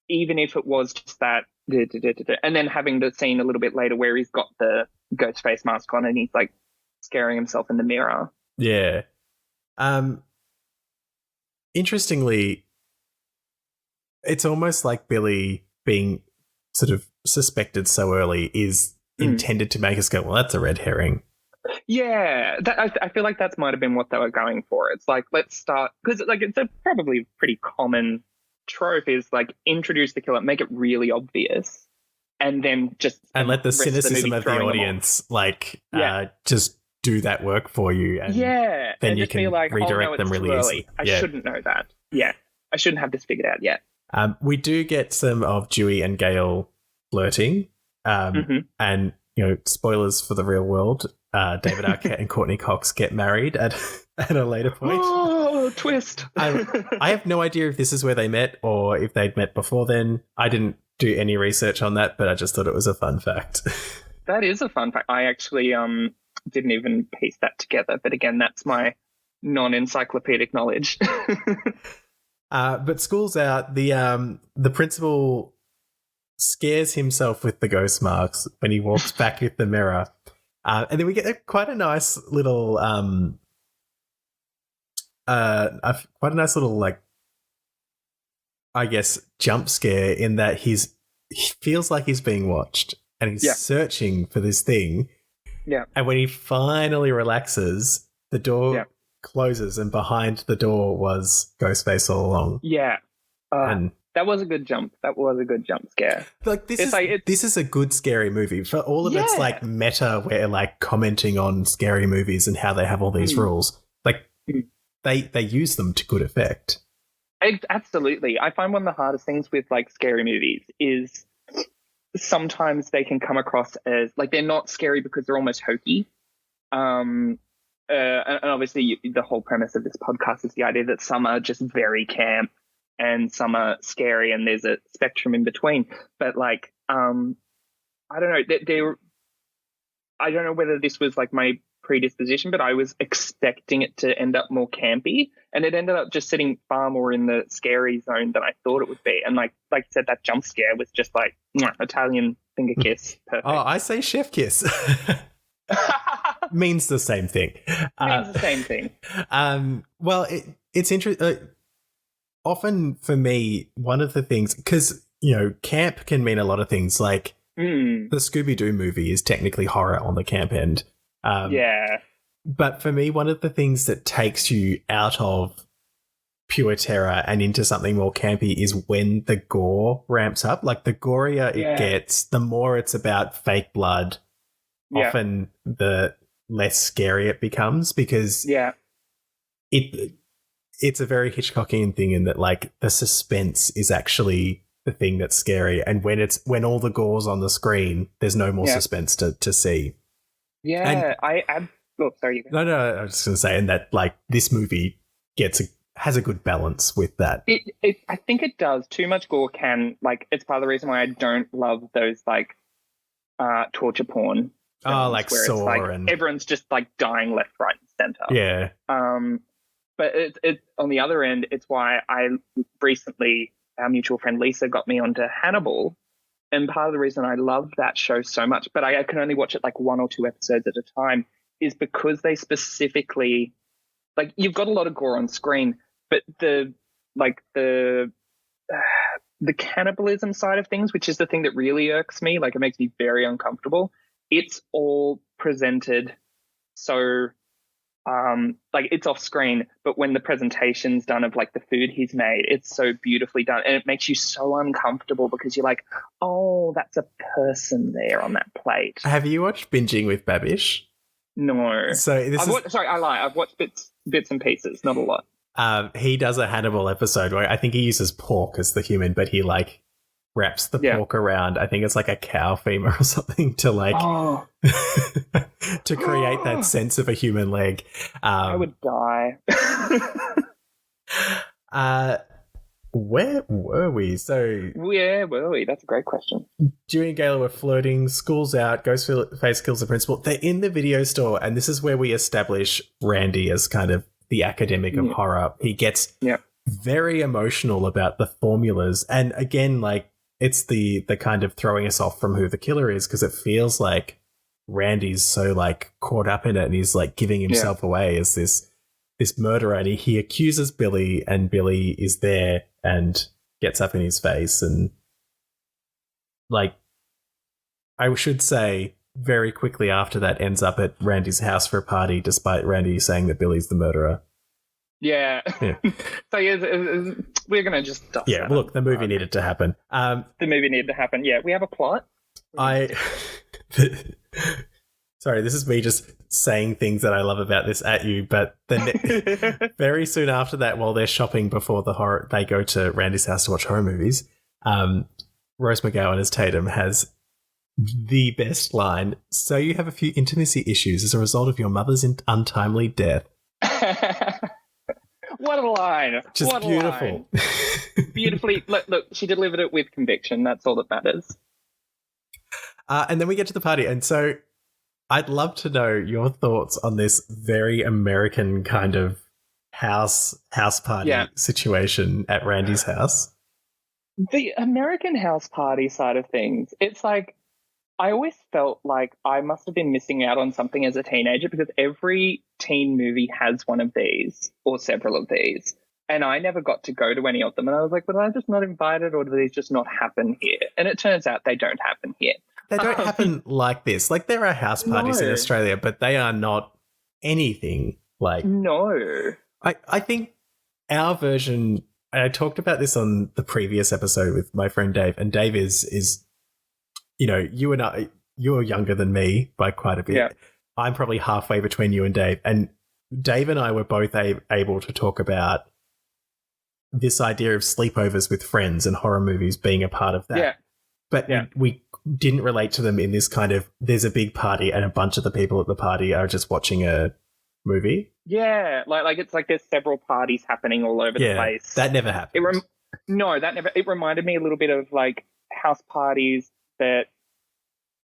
even if it was just that, and then having the scene a little bit later where he's got the ghost face mask on and he's like scaring himself in the mirror.
Yeah. Interestingly, it's almost like Billy being sort of suspected so early is intended to make us go, well, that's a red herring.
Yeah, I feel like that might have been what they were going for. It's like, let's start, because like it's a probably pretty common trope, is like introduce the killer, make it really obvious, and then just
and let the cynicism of the audience just do that work for you, and then you can like, redirect them really easily.
I shouldn't know that. Yeah, I shouldn't have this figured out yet.
We do get some of Dewey and Gale flirting. And spoilers for the real world, David Arquette and Courtney Cox get married at a later point.
Oh, twist.
I have no idea if this is where they met or if they'd met before then. I didn't do any research on that, but I just thought it was a fun fact.
That is a fun fact. I actually didn't even piece that together, but again, that's my non-encyclopedic knowledge.
But school's out. The principal scares himself with the ghost marks when he walks back with the mirror. And then we get quite a nice little like, I guess, jump scare in that he feels like he's being watched and he's searching for this thing.
Yeah.
And when he finally relaxes, the door closes, and behind the door was Ghostface all along.
Yeah. And that was a good jump. That was a good jump scare.
Like this is a good scary movie. For all of its like meta, where like commenting on scary movies and how they have all these rules. Like they use them to good effect.
Absolutely. I find one of the hardest things with like scary movies is sometimes they can come across as like they're not scary because they're almost hokey. And obviously the whole premise of this podcast is the idea that some are just very camp and some are scary, and there's a spectrum in between. But like, I don't know. I don't know whether this was like my predisposition, but I was expecting it to end up more campy, and it ended up just sitting far more in the scary zone than I thought it would be. And like you said, that jump scare was just like mwah, Italian finger kiss. Perfect.
Oh, I say chef kiss. Means the same thing.
Means the same thing.
Well, it's interesting. Often for me, one of the things, because, you know, camp can mean a lot of things. Like the Scooby-Doo movie is technically horror on the camp end.
Yeah.
But for me, one of the things that takes you out of pure terror and into something more campy is when the gore ramps up. Like, the gorier it gets, the more it's about fake blood. Yeah. Often the less scary it becomes, because it's a very Hitchcockian thing in that, like, the suspense is actually the thing that's scary, and when all the gore's on the screen, there's no more suspense to see.
Yeah, and sorry. You go.
No, I was just going to say, and that, like, this movie has a good balance with that.
I think it does. Too much gore can, like, it's part of the reason why I don't love those, like, torture porn.
Oh, like Saw,
like,
and
everyone's just like dying left, right, and center.
Yeah.
But it's on the other end. It's why I recently, our mutual friend Lisa got me onto Hannibal, and part of the reason I love that show so much, but I can only watch it like 1 or 2 episodes at a time, is because they specifically, like, you've got a lot of gore on screen, but the cannibalism side of things, which is the thing that really irks me, like, it makes me very uncomfortable. It's all presented so, like, it's off screen, but when the presentation's done of, like, the food he's made, it's so beautifully done, and it makes you so uncomfortable because you're like, oh, that's a person there on that plate.
Have you watched Binging with Babish?
No.
So
I lie. I've watched bits and pieces, not a lot.
He does a Hannibal episode where I think he uses pork as the human, but he, like, wraps the pork around, I think it's like a cow femur or something, to, like, to create that sense of a human leg.
I would die.
Where were we? So
where were we? That's a great question.
Dewey and Gayla were flirting, school's out, Ghostface kills the principal. They're in the video store, and this is where we establish Randy as kind of the academic of horror. He gets very emotional about the formulas, and again, like, it's the kind of throwing us off from who the killer is, because it feels like Randy's so, like, caught up in it, and he's, like, giving himself away as this murderer, and he accuses Billy, and Billy is there and gets up in his face, and, like, I should say, very quickly after that, ends up at Randy's house for a party, despite Randy saying that Billy's the murderer.
Yeah. So we're going to just dust that.
Look, the movie needed to happen.
The movie needed to happen. Yeah, we have a plot.
Sorry, this is me just saying things that I love about this at you, but then very soon after that, while they're shopping before they go to Randy's house to watch horror movies, Rose McGowan as Tatum has the best line. So you have a few intimacy issues as a result of your mother's untimely death.
What a line.
Just
what
beautiful.
Line. Beautifully. Look, she delivered it with conviction. That's all that matters.
And then we get to the party. And so I'd love to know your thoughts on this very American kind of house party situation at Randy's house.
The American house party side of things, it's like, I always felt like I must have been missing out on something as a teenager, because every teen movie has one of these or several of these. And I never got to go to any of them. And I was like, well, I'm just not invited, or do these just not happen here? And it turns out they don't happen here.
They don't happen like this. Like, there are house parties in Australia, but they are not anything like...
No.
I think our version... I talked about this on the previous episode with my friend Dave, and Dave is you know, you're younger than me by quite a bit.
Yeah.
I'm probably halfway between you and Dave. And Dave and I were both able to talk about this idea of sleepovers with friends and horror movies being a part of that.
Yeah.
But we didn't relate to them in this kind of, there's a big party and a bunch of the people at the party are just watching a movie.
Yeah. Like it's like there's several parties happening all over the place.
That never happened.
It reminded me a little bit of, like, house parties that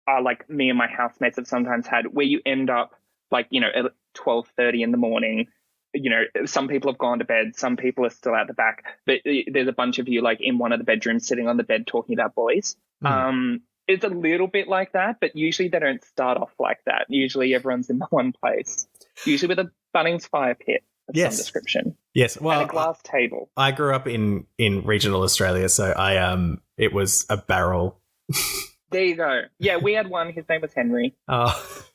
are like me and my housemates have sometimes had, where you end up like, at 12:30 in the morning. Some people have gone to bed, some people are still at the back, but there's a bunch of you like in one of the bedrooms sitting on the bed talking about boys. It's a little bit like that, but usually they don't start off like that. Usually everyone's in the one place, usually with a Bunnings fire pit of some description.
Yes, well,
and a glass table.
I grew up in regional Australia, so it was a barrel.
There you go. Yeah, we had one. His name was Henry.
Oh.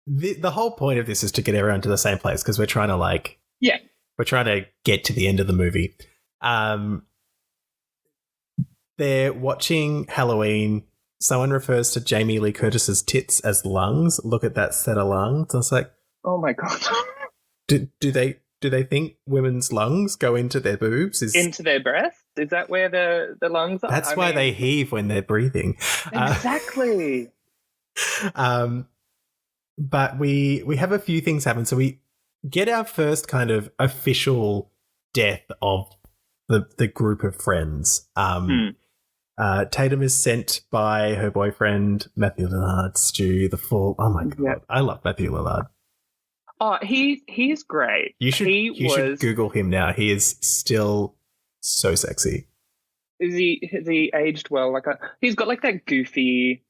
The whole point of this is to get everyone to the same place because we're trying to we're trying to get to the end of the movie. They're watching Halloween. Someone refers to Jamie Lee Curtis's tits as lungs. Look at that set of lungs. I was like,
oh my God.
Do they think women's lungs go into their boobs?
Into their breasts? Is that where the lungs are?
That's why they heave when they're breathing.
Exactly.
But we have a few things happen. So we get our first kind of official death of the group of friends. Tatum is sent by her boyfriend, Matthew Lillard, Stu, the full... Oh, my God. Yep. I love Matthew Lillard.
Oh, he's great.
You should Google him now. He is still so sexy.
Has he aged well? He's got like that goofy...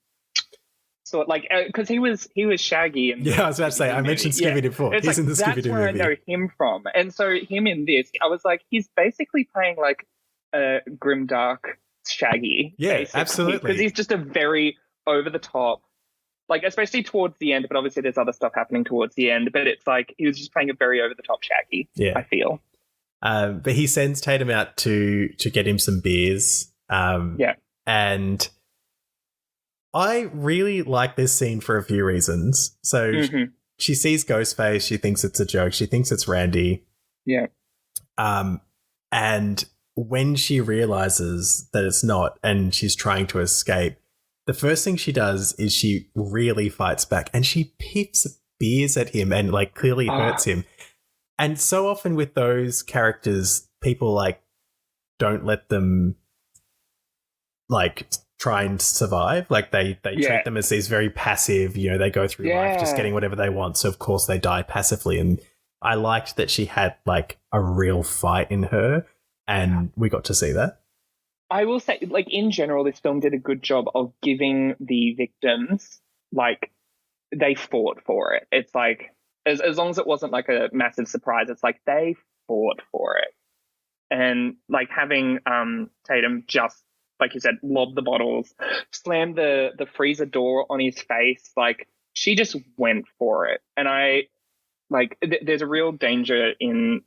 sort because he was Shaggy.
I was about to say, I mentioned Scooby-Doo before. He's in the Scooby-Doo movie.
That's where I know him from. And so him in this, I was like, he's basically playing like a grimdark Shaggy.
Yeah, absolutely.
Because he's just a very over-the-top, like especially towards the end, but obviously there's other stuff happening towards the end, but it's like he was just playing a very over-the-top Shaggy, I feel.
But he sends Tatum out to get him some beers. And... I really like this scene for a few reasons. So she sees Ghostface. She thinks it's a joke. She thinks it's Randy.
Yeah.
And when she realizes that it's not and she's trying to escape, the first thing she does is she really fights back and she piffs beers at him and like clearly hurts him. And so often with those characters, people like don't let them like try and survive. Like they treat them as these very passive, they go through life just getting whatever they want. So of course they die passively. And I liked that she had like a real fight in her and we got to see that.
I will say, like in general, this film did a good job of giving the victims, like they fought for it. It's like, as long as it wasn't like a massive surprise, it's like they fought for it. And like having Tatum just, like you said, lob the bottles, slam the freezer door on his face. Like she just went for it. And I like, there's a real danger in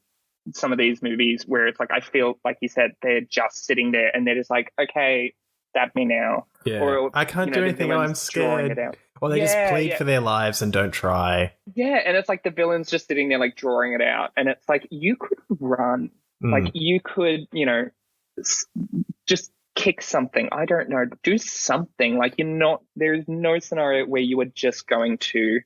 some of these movies where it's like, I feel like you said, they're just sitting there and they're just like, okay, stab me now.
Yeah. Or, I can't do anything. I'm scared. Or they just plead for their lives and don't try.
Yeah. And it's like the villain's just sitting there like drawing it out. And it's like, you could run. Like you could, just kick something. I don't know. Do something. Like there's no scenario where you are just going to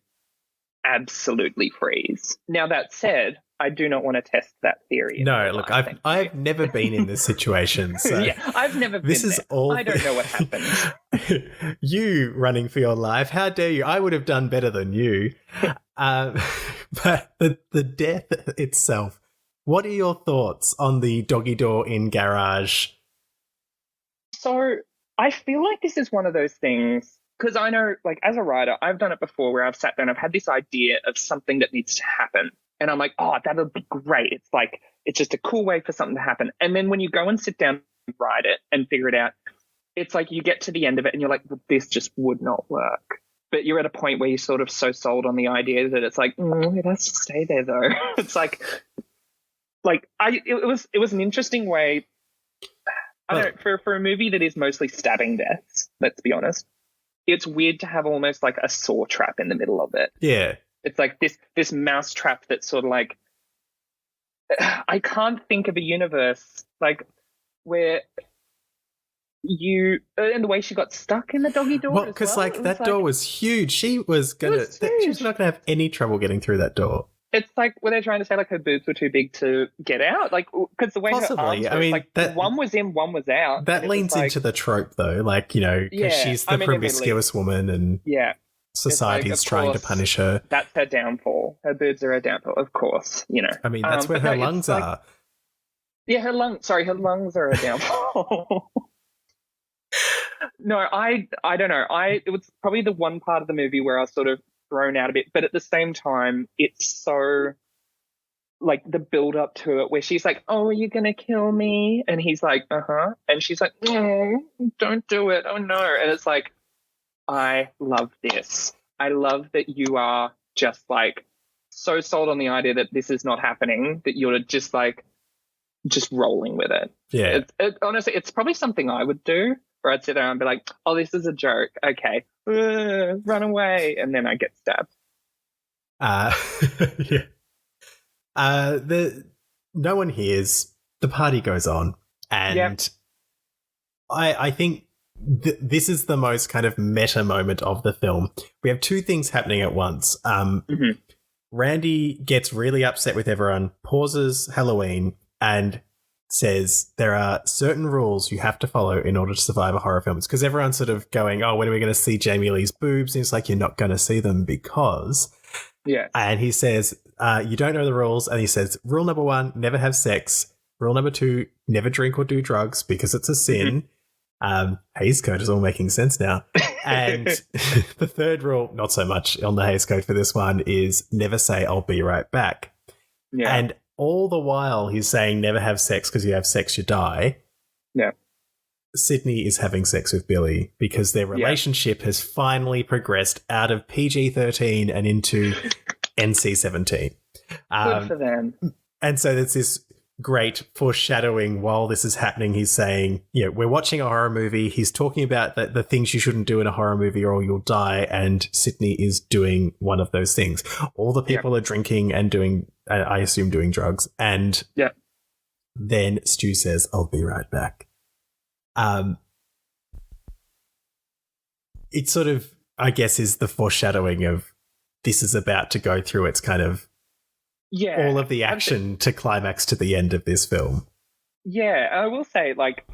absolutely freeze. Now that said, I do not want to test that theory.
No, look, I've never been in this situation. So
I've never been there. I don't know what happened.
You running for your life. How dare you? I would have done better than you. But the death itself, what are your thoughts on the doggy door in garage?
So I feel like this is one of those things, because I know, like, as a writer, I've done it before where I've sat down, I've had this idea of something that needs to happen. And I'm like, oh, that would be great. It's like, it's just a cool way for something to happen. And then when you go and sit down and write it and figure it out, it's like you get to the end of it and you're like, well, this just would not work. But you're at a point where you're sort of so sold on the idea that it's like, it has to stay there though. It's like it was an interesting way. I don't know, for a movie that is mostly stabbing deaths, let's be honest, it's weird to have almost like a saw trap in the middle of it.
Yeah.
It's like this mouse trap that's sort of like, I can't think of a universe like where and the way she got stuck in the doggy door.
Well, because like that door was huge. She was not going to have any trouble getting through that door.
It's like, were they trying to say like her boobs were too big to get out? Like, because the way
Possibly.
her arms were,
I mean,
like
that
one was in, one was out.
that
and it was
leans
like,
into the trope, though. Like, you know, because
yeah,
she's
I
the
mean,
promiscuous woman, and
yeah,
society's
of
trying to
course,
punish her.
that's her downfall. Her boobs are her downfall, of course. You know.
I mean, that's where
but
her
no,
lungs
it's like,
are.
yeah, her lungs. Sorry, her lungs are her downfall. No, I don't know. It was probably the one part of the movie where I was sort of thrown out a bit, but at the same time, it's so like the build up to it where she's like, "Oh, you're gonna kill me," and he's like, "Uh-huh," and she's like, "No, don't do it. Oh no." And it's like, I love this. I love that you are just like so sold on the idea that this is not happening that you're just like just rolling with it.
Yeah.
Honestly, it's probably something I would do where I'd sit there and be like, "Oh, this is a joke. Okay, run away," and then I get stabbed.
Yeah. No one hears. The party goes on, and
Yep.
I think this is the most kind of meta moment of the film. We have two things happening at once. Randy gets really upset with everyone, pauses Halloween, and says there are certain rules you have to follow in order to survive a horror film. It's because everyone's sort of going, "Oh, when are we going to see Jamie Lee's boobs?" And it's like, you're not going to see them because...
Yeah.
And he says, you don't know the rules. And he says, rule number 1, never have sex. Rule number 2, never drink or do drugs because it's a sin. Hays Code is all making sense now. And the third rule, not so much on the Hays Code for this one, is never say, "I'll be right back."
Yeah.
And all the while he's saying never have sex because you have sex, you die.
Yeah.
Sydney is having sex with Billy because their relationship has finally progressed out of PG-13 and into NC-17.
Good for them.
And so there's this great foreshadowing while this is happening. He's saying, you know, we're watching a horror movie. He's talking about the things you shouldn't do in a horror movie or you'll die. And Sydney is doing one of those things. All the people are drinking and doing, I assume, doing drugs. And then Stu says, "I'll be right back." It sort of, I guess, is the foreshadowing of this is about to go through its kind of all of the action to climax to the end of this film.
Yeah, I will say, like,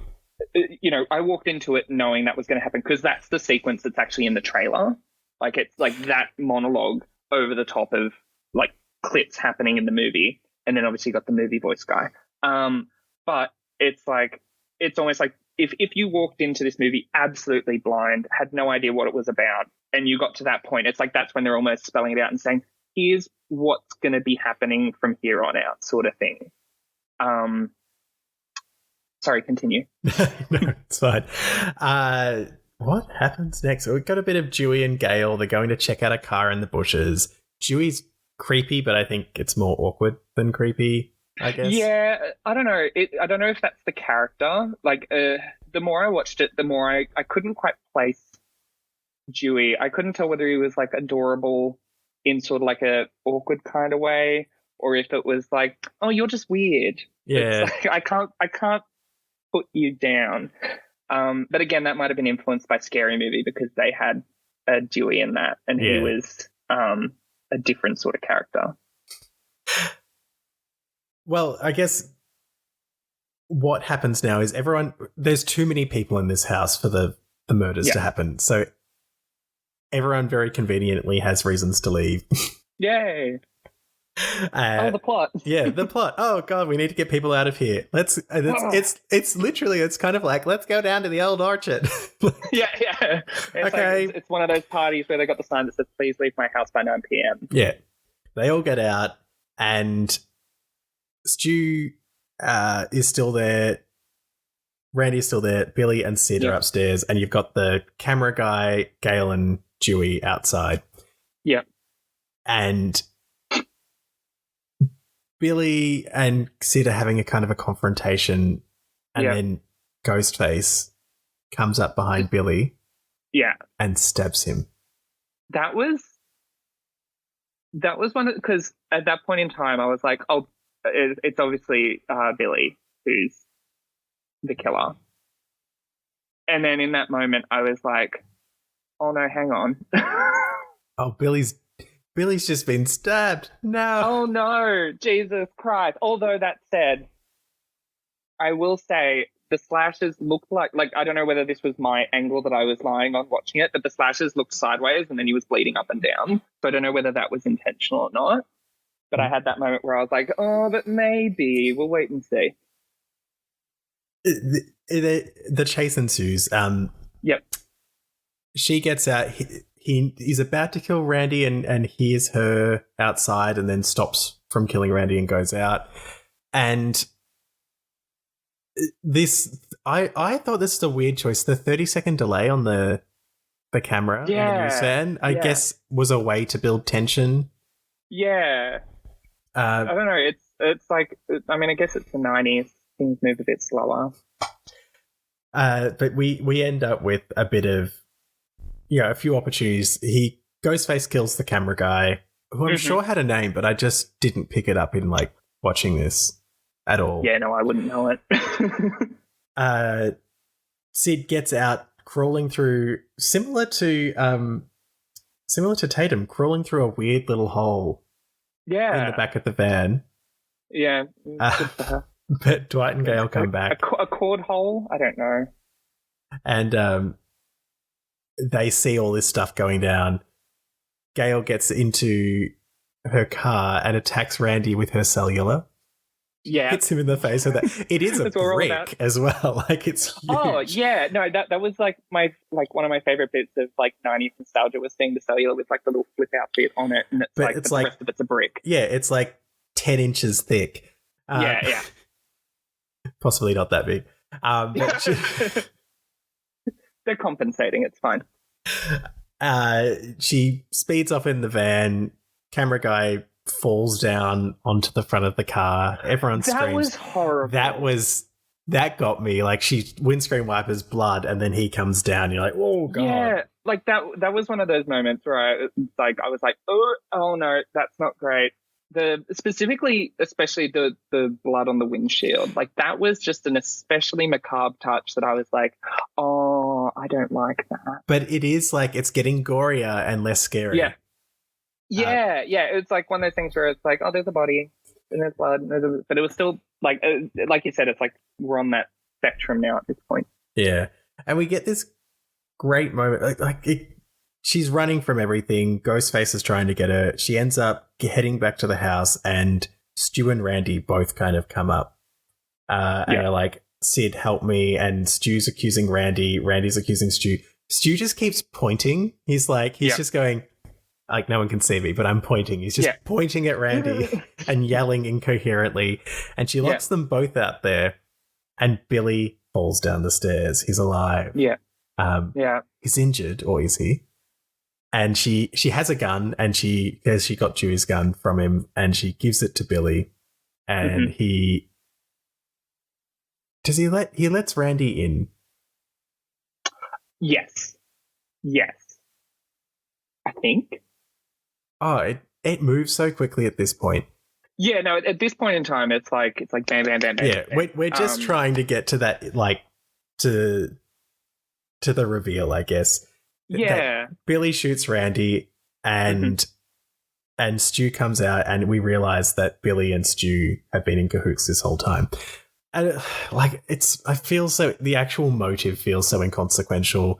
you know, I walked into it knowing that was going to happen because that's the sequence that's actually in the trailer. Like, it's like that monologue over the top of like clips happening in the movie, and then obviously you got the movie voice guy. But it's like, it's almost like if you walked into this movie absolutely blind, had no idea what it was about, and you got to that point, it's like that's when they're almost spelling it out and saying, "Here's what's going to be happening from here on out," sort of thing. Sorry, continue.
No, it's fine. What happens next? We've got a bit of Dewey and Gale. They're going to check out a car in the bushes. Dewey's creepy, but I think it's more awkward than creepy, I guess.
Yeah, I don't know. I don't know if that's the character. Like, the more I watched it, the more I couldn't quite place Dewey. I couldn't tell whether he was like adorable in sort of like a awkward kind of way, or if it was like, "Oh, you're just weird."
Yeah,
it's like, I can't put you down. But again, that might have been influenced by Scary Movie because they had a Dewey in that, and he was a different sort of character.
Well, I guess what happens now is there's too many people in this house for the murders to happen. So everyone very conveniently has reasons to leave.
Yay. The plot.
Yeah, the plot. Oh God, we need to get people out of here. It's literally, it's kind of like, let's go down to the old orchard.
Yeah. It's
okay.
Like, it's one of those parties where they got the sign that says, "Please leave my house by 9 p.m.
Yeah. They all get out and Stu is still there. Randy is still there. Billy and Sid are upstairs, and you've got the camera guy, Gale and Dewey outside.
Yeah.
And Billy and Sid are having a kind of a confrontation, and then Ghostface comes up behind Billy and stabs him.
That was one, because at that point in time I was like, oh, it's obviously Billy who's the killer. And then in that moment I was like, oh no, hang on.
Oh, Billy's Billy's just been stabbed. No.
Oh no, Jesus Christ. Although that said, I will say the slashes looked like I don't know whether this was my angle that I was lying on watching it, but the slashes looked sideways and then he was bleeding up and down. So I don't know whether that was intentional or not. But I had that moment where I was like, oh, but maybe. We'll wait and see.
The chase ensues.
Yep.
She gets out. He's about to kill Randy and hears her outside and then stops from killing Randy and goes out. And this, I thought this was a weird choice. The 30-second delay on the camera in the news van, I guess, was a way to build tension.
Yeah. I don't know. It's like, I mean, I guess it's the 90s. Things move a bit slower.
But we end up with a bit of, a few opportunities. Ghostface kills the camera guy, who I'm sure had a name, but I just didn't pick it up in watching this at all.
Yeah, no, I wouldn't know
it. Sid gets out, crawling through, similar to Tatum, crawling through a weird little hole.
Yeah,
in the back of the van.
Yeah, good for her.
But Dwight and Gale come back.
A cord hole? I don't know.
And they see all this stuff going down. Gale gets into her car and attacks Randy with her cellular.
Yeah.
Hits him in the face with that. It is a brick as well. It's huge.
Oh, yeah. No, that was my one of my favorite bits of 90s nostalgia was seeing the cellular with the little flip out bit on it. And the rest of it's a brick.
Yeah, it's 10 inches thick.
Yeah.
Possibly not that big. But
they're compensating. It's fine.
She speeds off in the van. Camera guy falls down onto the front of the car. Everyone screams.
That was horrible.
That got me. She windscreen wipers blood, and then he comes down. You're like, oh god.
Yeah, that was one of those moments where I was like, oh no, that's not great. Especially the blood on the windshield. That was just an especially macabre touch that I was like, oh, I don't like that.
But it is it's getting gorier and less scary.
Yeah. Yeah. It's one of those things where it's oh, there's a body and there's blood, but it was still like you said, it's we're on that spectrum now at this point.
Yeah. And we get this great moment. She's running from everything. Ghostface is trying to get her. She ends up heading back to the house, and Stu and Randy both kind of come up. And are like, Sid, help me. And Stu's accusing Randy. Randy's accusing Stu. Stu just keeps pointing. He's just going, no one can see me, but I'm pointing. He's just pointing at Randy and yelling incoherently. And she locks them both out there. And Billy falls down the stairs. He's alive.
Yeah.
He's injured, or is he? And she has a gun, and she says she got Dewey's gun from him, and she gives it to Billy, and he lets Randy in.
Yes, I think.
Oh, it moves so quickly at this point.
Yeah, no, at this point in time, it's bam, bam, bam, bam.
Yeah, we're just trying to get to that, to the reveal, I guess.
Yeah.
Billy shoots Randy, and Stu comes out, and we realize that Billy and Stu have been in cahoots this whole time. And I feel so, the actual motive feels so inconsequential.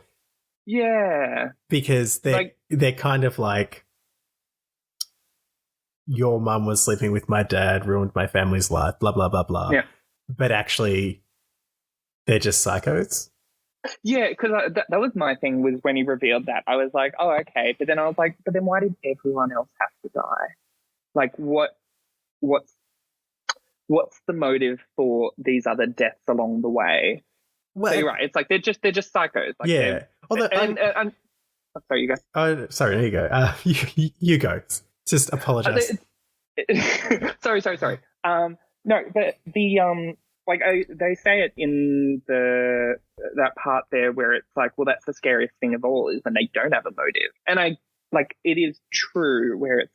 Yeah.
Because they're kind of your mum was sleeping with my dad, ruined my family's life, blah, blah, blah, blah.
Yeah.
But actually, they're just psychos.
Yeah, because that was my thing, was when he revealed that. I was like, oh, okay. But then I was like, but then why did everyone else have to die? What's the motive for these other deaths along the way? Well, so you're right. It's they're just psychos.
Yeah.
Although, sorry, you go.
Oh, sorry. There you go. You go. Just apologize.
Sorry. No, but they say it in that part there where it's well, that's the scariest thing of all, is when they don't have a motive. And it is true where it's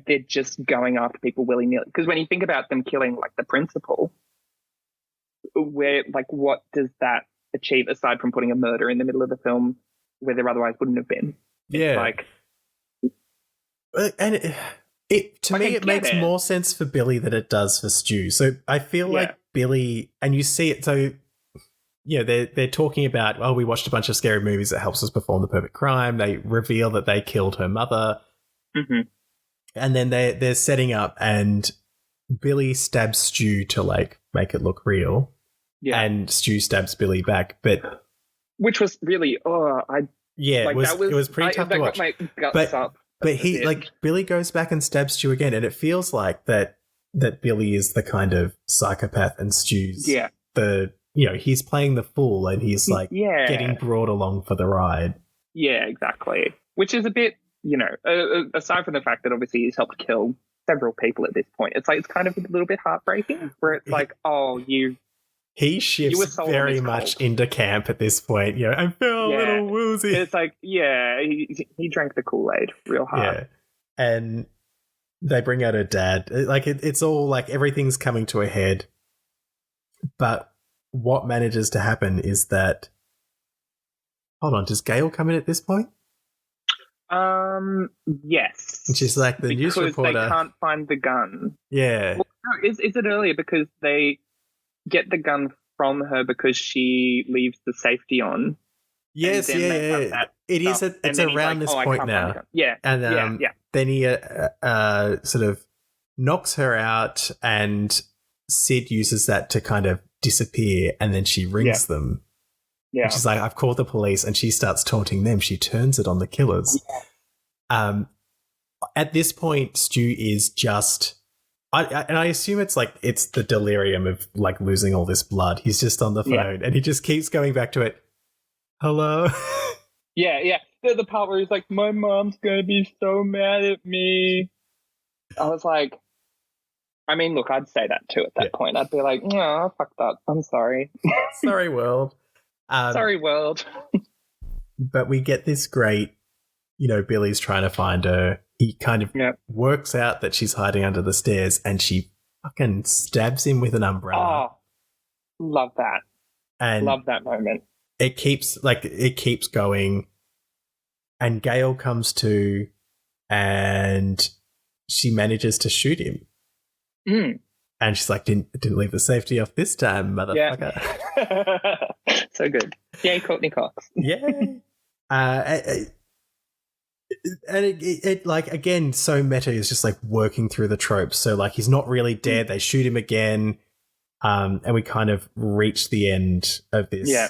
they're just going after people willy-nilly. Because when you think about them killing the principal, where what does that achieve aside from putting a murder in the middle of the film where there otherwise wouldn't have been?
Yeah. And it to
Like,
me,
I
it
get
makes
it.
more sense for Billy than it does for Stu. So I feel
Yeah.
like Billy, and you see it. So they're talking about, we watched a bunch of scary movies that helps us perform the perfect crime. They reveal that they killed her mother,
hmm
and then they're setting up, and Billy stabs Stu to like make it look real,
Yeah.
and Stu stabs Billy back. But
Which was really,
yeah,
like,
it was pretty tough to
that
watch.
got my guts
But-
up.
But
a
he
bit.
Billy goes back and stabs Stu again, and it feels like that Billy is the kind of psychopath, and Stu's
Yeah.
he's playing the fool, and he's like
Yeah.
getting brought along for the ride.
Yeah, exactly. Which is a bit, aside from the fact that obviously he's helped kill several people at this point, it's like it's kind of a little bit heartbreaking where it's like, oh,
He
You were
shifts
sold on
very
his
much
cold.
into camp at this point. I feel a
Yeah.
little woozy.
it's like, yeah, he drank the Kool-Aid real hard.
Yeah, and they bring out her dad. It's all like everything's coming to a head. But what manages to happen is that. Hold on, does Gail come in at this point?
Yes.
And she's like the news
because
reporter.
they can't find the gun.
Yeah,
Well, no, is it earlier because they get the gun from her because she leaves the safety on?
yes,
then they have
yeah.
that
It is.
stuff,
It's
and then he's
around
like,
this
"Oh, I
point
can't find the
now,
gun." Yeah,
and
yeah.
then he sort of knocks her out, and Sid uses that to kind of disappear, and then she rings them.
Yeah.
And she's like, "I've called the police," and she starts taunting them. She turns it on the killers. At this point, Stu is just. And I assume it's the delirium of like losing all this blood. He's just on the phone, and he just keeps going back to it. Hello.
Yeah. The part where he's like, "My mom's gonna be so mad at me." I was like, I mean, look, I'd say that too at that point. I'd be like, "No, I fucked up. I'm sorry.
Sorry, world.
Sorry, world."
But we get this great, Billy's trying to find her. He kind of works out that she's hiding under the stairs, and she fucking stabs him with an umbrella.
Oh, love that.
And
Love that moment.
it keeps going, and Gail comes to, and she manages to shoot him. And she's like, didn't leave the safety off this time, motherfucker.
Yeah. So good. Yay, Courtney Cox.
Yeah. And it like, again, so meta is just like working through the tropes. So like he's not really dead. They shoot him again. And we kind of reach the end of this.
Yeah.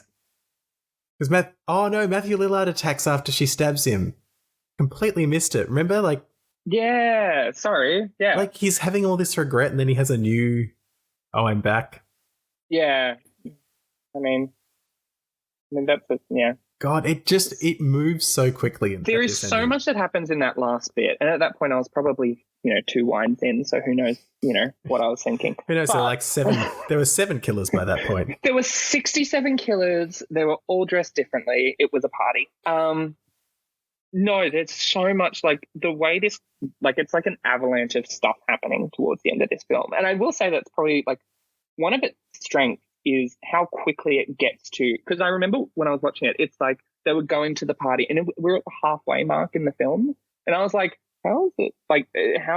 Because Matthew Lillard attacks after she stabs him. Completely missed it. Remember? Like,
Yeah, sorry. Yeah.
like he's having all this regret, and then he has a new, I'm back.
Yeah. I mean that's it. Yeah.
God, it moves so quickly.
There is so much that happens in that last bit. And at that point I was probably, 2 wines in, so who knows, what I was thinking.
Who knows?
But-
There were 7 killers by that point.
There were 67 killers. They were all dressed differently. It was a party. No, there's so much, like, the way this, like, it's like an avalanche of stuff happening towards the end of this film. And I will say that's probably, like, one of its strengths is how quickly it gets to, because I remember when I was watching it, it's like they were going to the party, and we're at the halfway mark in the film. And I was like, how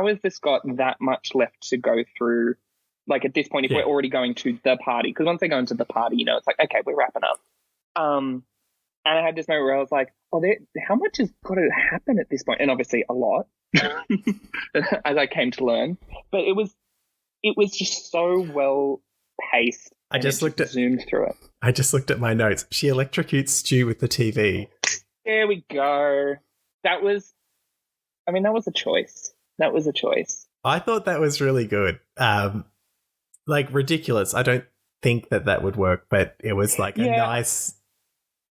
has this got that much left to go through? Like, at this point, if we're already going to the party, because once they go into the party, it's like, okay, we're wrapping up. And I had this moment where I was like, how much has got to happen at this point? And obviously a lot, as I came to learn. But it was just so well paced.
I just
zoomed through it.
I just looked at my notes. She electrocutes Stu with the TV.
There we go. That was a choice.
I thought that was really good. Like, ridiculous. I don't think that would work, but it was like a nice.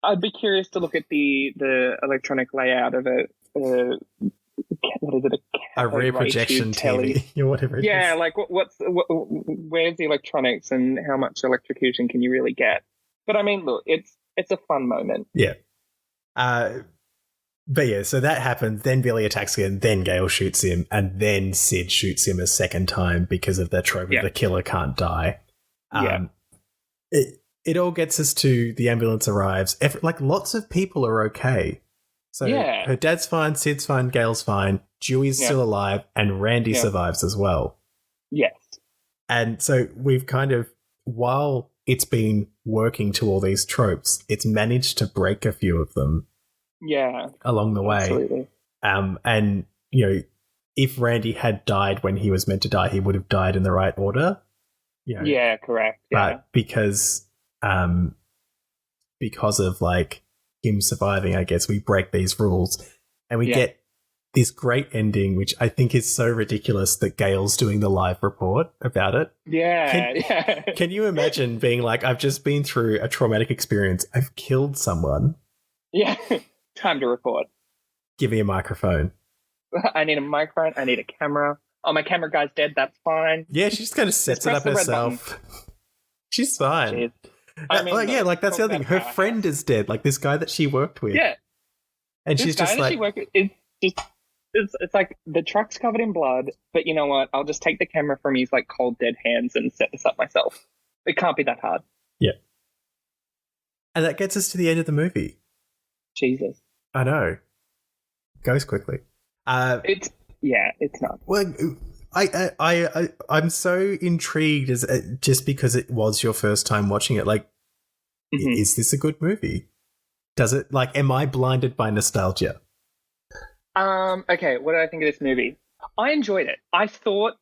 I'd be curious to look at the electronic layout of it. What is it?
A rear projection TV or whatever it is.
Yeah, like where's the electronics and how much electrocution can you really get? But I mean, look, it's a fun moment.
Yeah. But yeah, so that happens. Then Billy attacks again. Then Gail shoots him, and then Sid shoots him a second time because of that trope of the killer can't die. It all gets us to the ambulance arrives. Like, lots of people are okay. So
Yeah.
her dad's fine, Sid's fine, Gail's fine, Dewey's
Yeah.
still alive, and Randy
Yeah.
survives as well.
Yes.
And so we've kind of, while it's been working to all these tropes, it's managed to break a few of them
Yeah.
along the way.
Absolutely.
And, you know, if Randy had died when he was meant to die, he would have died in the right order. You know,
Yeah, correct. Yeah.
but because of like him surviving, I guess we break these rules and we get this great ending, which I think is so ridiculous that Gail's doing the live report about it.
Yeah.
Can you imagine being like, I've just been through a traumatic experience, I've killed someone.
Yeah. Time to record.
Give me a microphone.
I need a microphone. I need a camera. Oh, my camera guy's dead. That's fine.
Yeah, she just kind of sets it
press
up
the red
herself. She's fine.
Jeez. I mean,
that's the other thing. Her friend is dead, like this guy that she worked with.
Yeah.
And
This
she's
guy
just
that
like,
she worked with is just. It's like the truck's covered in blood, but you know what? I'll just take the camera from his like cold dead hands and set this up myself. It can't be that hard.
yeah. And that gets us to the end of the movie.
Jesus.
I know. Goes quickly.
It's not.
Well, I'm so intrigued as just because it was your first time watching it. Like,
Mhm.
is this a good movie? Does it like? Am I blinded by nostalgia?
Okay, what did I think of this movie? I enjoyed it. I thought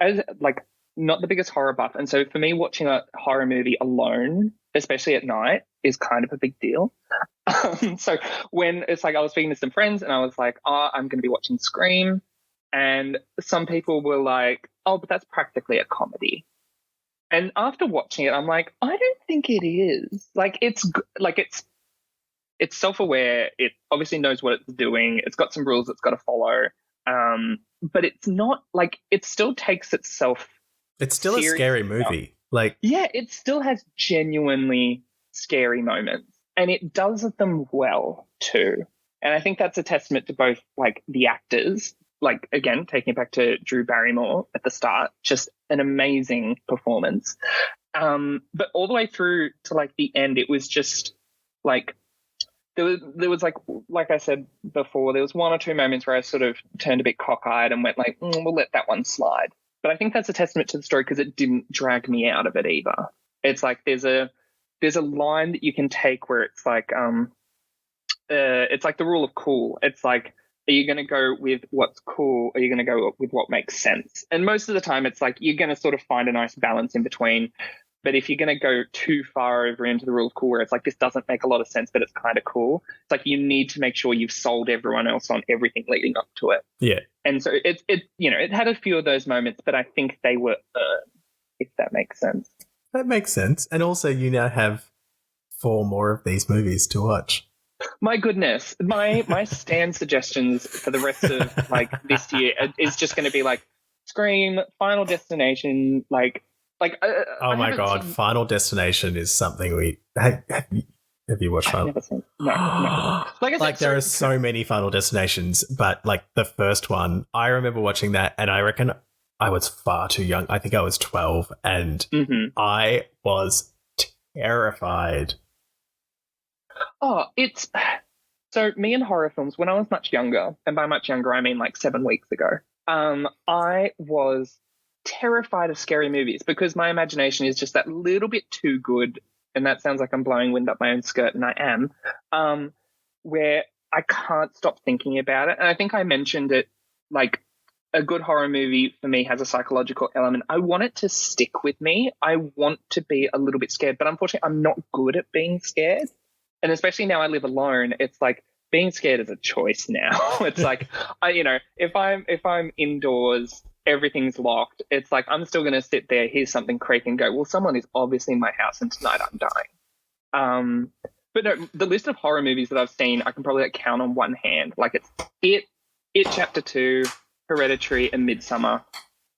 as like not the biggest horror buff, and so for me watching a horror movie alone, especially at night, is kind of a big deal. So when it's like I was speaking to some friends and I was like, oh, I'm going to be watching Scream, and some people were like, oh, but that's practically a comedy. And after watching it, I'm like, I don't think it is. Like it's self-aware. It obviously knows what it's doing. It's got some rules it's got to follow. But it's not like it still takes itself.
It's still a scary movie. Like,
yeah, it still has genuinely scary moments, and it does them well too. And I think that's a testament to both like the actors. Like again, taking it back to Drew Barrymore at the start, just an amazing performance. But all the way through to like the end, it was just like. There was like I said before, there was one or two moments where I sort of turned a bit cockeyed and went like, we'll let that one slide. But I think that's a testament to the story because it didn't drag me out of it either. It's like there's a line that you can take where it's like the rule of cool. It's like, are you going to go with what's cool? Or are you going to go with what makes sense? And most of the time, it's like you're going to sort of find a nice balance in between. But if you're going to go too far over into the rule of cool where it's like this doesn't make a lot of sense, but it's kind of cool, it's like you need to make sure you've sold everyone else on everything leading up to it.
yeah.
And so it had a few of those moments, but I think they were earned, if that makes sense.
That makes sense. And also you now have 4 more of these movies to watch.
My goodness, my stand suggestions for the rest of like this year is just going to be like Scream, Final Destination,
oh my god, Final Destination is something we have you watched Final?
Never seen. No. Like I said,
there are so many Final Destinations, but like the first one, I remember watching that, and I reckon I was far too young. I think I was 12, and I was terrified.
Oh, it's so me and horror films. When I was much younger, and by much younger I mean like 7 weeks ago, I was terrified of scary movies because my imagination is just that little bit too good, and that sounds like I'm blowing wind up my own skirt, and I am, where I can't stop thinking about it. And I think I mentioned it, like a good horror movie for me has a psychological element. I want it to stick with me. I want to be a little bit scared, but unfortunately I'm not good at being scared. And especially now I live alone, it's like being scared is a choice now. It's like, if I'm indoors, everything's locked. It's like I'm still going to sit there, hear something creak, and go, well, someone is obviously in my house, and tonight I'm dying. But no, the list of horror movies that I've seen, I can probably count on one hand. Like it's It Chapter 2, Hereditary, and Midsummer.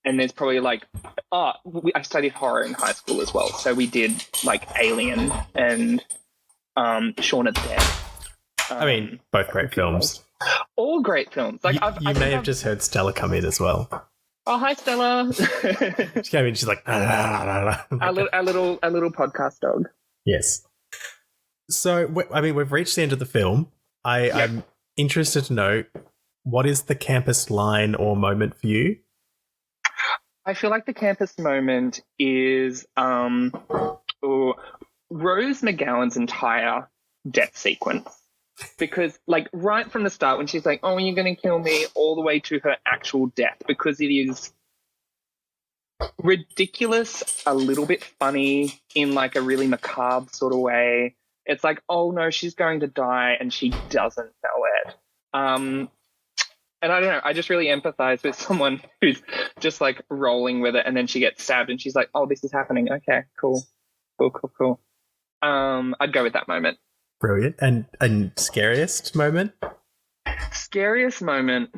And there's probably like, I studied horror in high school as well, so we did like Alien and Shaun of the Dead.
I mean, both great films.
All great films. Like
you may have just heard Stella come in as well.
Oh, hi, Stella.
She came in. She's like,
our little podcast dog.
Yes. So, we've reached the end of the film. I'm interested to know, what is the campus line or moment for you?
I feel like the campus moment is Rose McGowan's entire death sequence. Because, like, right from the start, when she's like, oh, you're going to kill me, all the way to her actual death, because it is ridiculous, a little bit funny, in, like, a really macabre sort of way. It's like, oh, no, she's going to die, and she doesn't know it. And I don't know, I just really empathize with someone who's just, like, rolling with it, and then she gets stabbed, and she's like, oh, this is happening. Okay, cool. I'd go with that moment.
Brilliant. And scariest moment?
Scariest moment.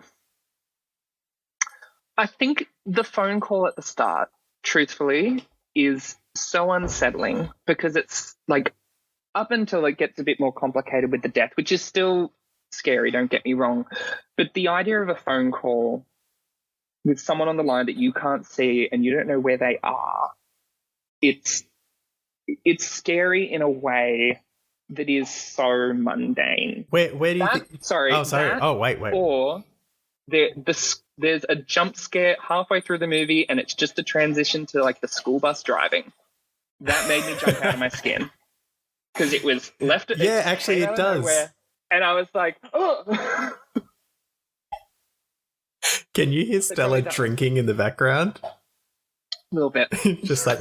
I think the phone call at the start, truthfully, is so unsettling because it's like up until it gets a bit more complicated with the death, which is still scary, don't get me wrong. But the idea of a phone call with someone on the line that you can't see and you don't know where they are, it's scary in a way that is so mundane.
Where do you think?
Sorry.
Oh, sorry. Wait.
Or there's a jump scare halfway through the movie, and it's just a transition to like the school bus driving. That made me jump out of my skin because it was left.
Yeah, actually, it does. Nowhere,
and I was like, oh.
Can you hear Stella drinking in the background?
A little bit.
Just like.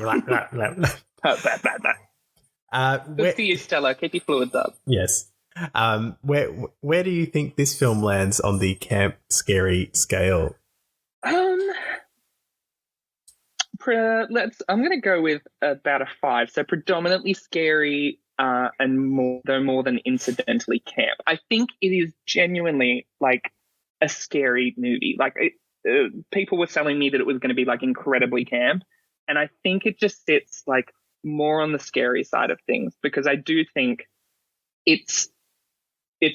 Good for you, Stella. Keep your fluids up.
Yes. Where do you think this film lands on the camp scary scale?
I'm going to go with about a 5. So predominantly scary, and more than incidentally camp. I think it is genuinely like a scary movie. Like people were telling me that it was going to be like incredibly camp, and I think it just sits like more on the scary side of things because I do think it's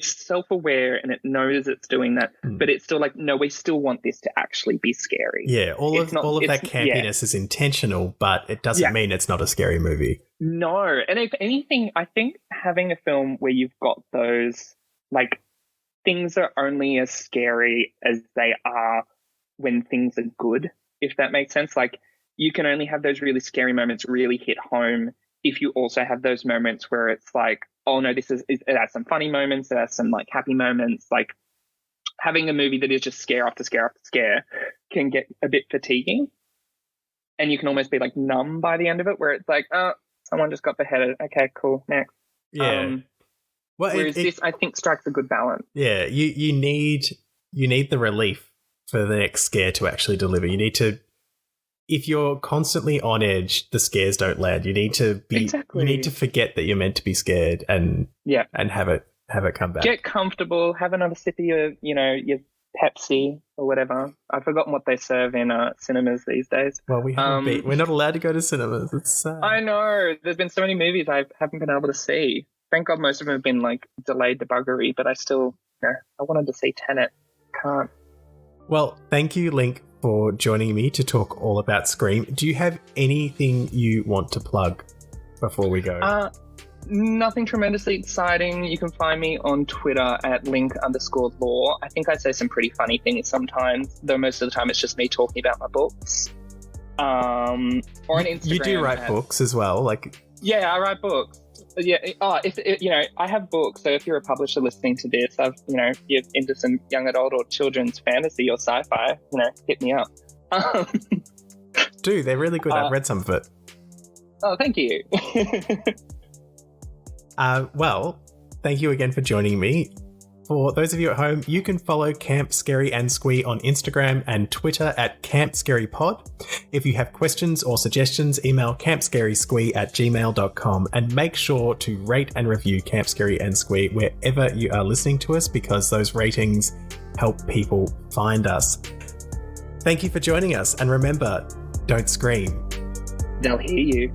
self-aware and it knows it's doing that, but it's still like, no, we still want this to actually be scary.
Yeah, all of that campiness is intentional, but it doesn't mean it's not a scary movie.
No, and if anything, I think having a film where you've got those, like, things are only as scary as they are when things are good, if that makes sense. Like, you can only have those really scary moments really hit home if you also have those moments where it's like, oh no, it has some funny moments, it has some like happy moments. Like having a movie that is just scare after scare after scare can get a bit fatiguing, and you can almost be like numb by the end of it, where it's like, oh, someone just got beheaded. Okay, cool, next.
Yeah.
Whereas this, I think, strikes a good balance.
Yeah, you need the relief for the next scare to actually deliver. You need to. If you're constantly on edge, the scares don't land. You need to be. Exactly. You need to forget that you're meant to be scared and have it come back.
Get comfortable. Have another sip of your Pepsi or whatever. I've forgotten what they serve in cinemas these days.
Well, we're not allowed to go to cinemas. It's sad.
I know. There's been so many movies I haven't been able to see. Thank God most of them have been like delayed to buggery, but I still, I wanted to see Tenet. Can't.
Well, thank you, Link, for joining me to talk all about Scream. Do you have anything you want to plug before we go?
Nothing tremendously exciting. You can find me on Twitter at @link_law. I think I say some pretty funny things sometimes, though most of the time it's just me talking about my books. Or on Instagram.
You do write books as well, like.
Yeah, I write books. Yeah. I have books. So if you're a publisher listening to this, you're into some young adult or children's fantasy or sci-fi, hit me up.
Dude, they're really good. I've read some of it.
Oh, thank you.
Well, thank you again for joining me. For those of you at home, you can follow Camp Scary and Squee on Instagram and Twitter at CampScaryPod. If you have questions or suggestions, email campscarysquee@gmail.com, and make sure to rate and review Camp Scary and Squee wherever you are listening to us, because those ratings help people find us. Thank you for joining us, and remember, don't scream.
They'll hear you.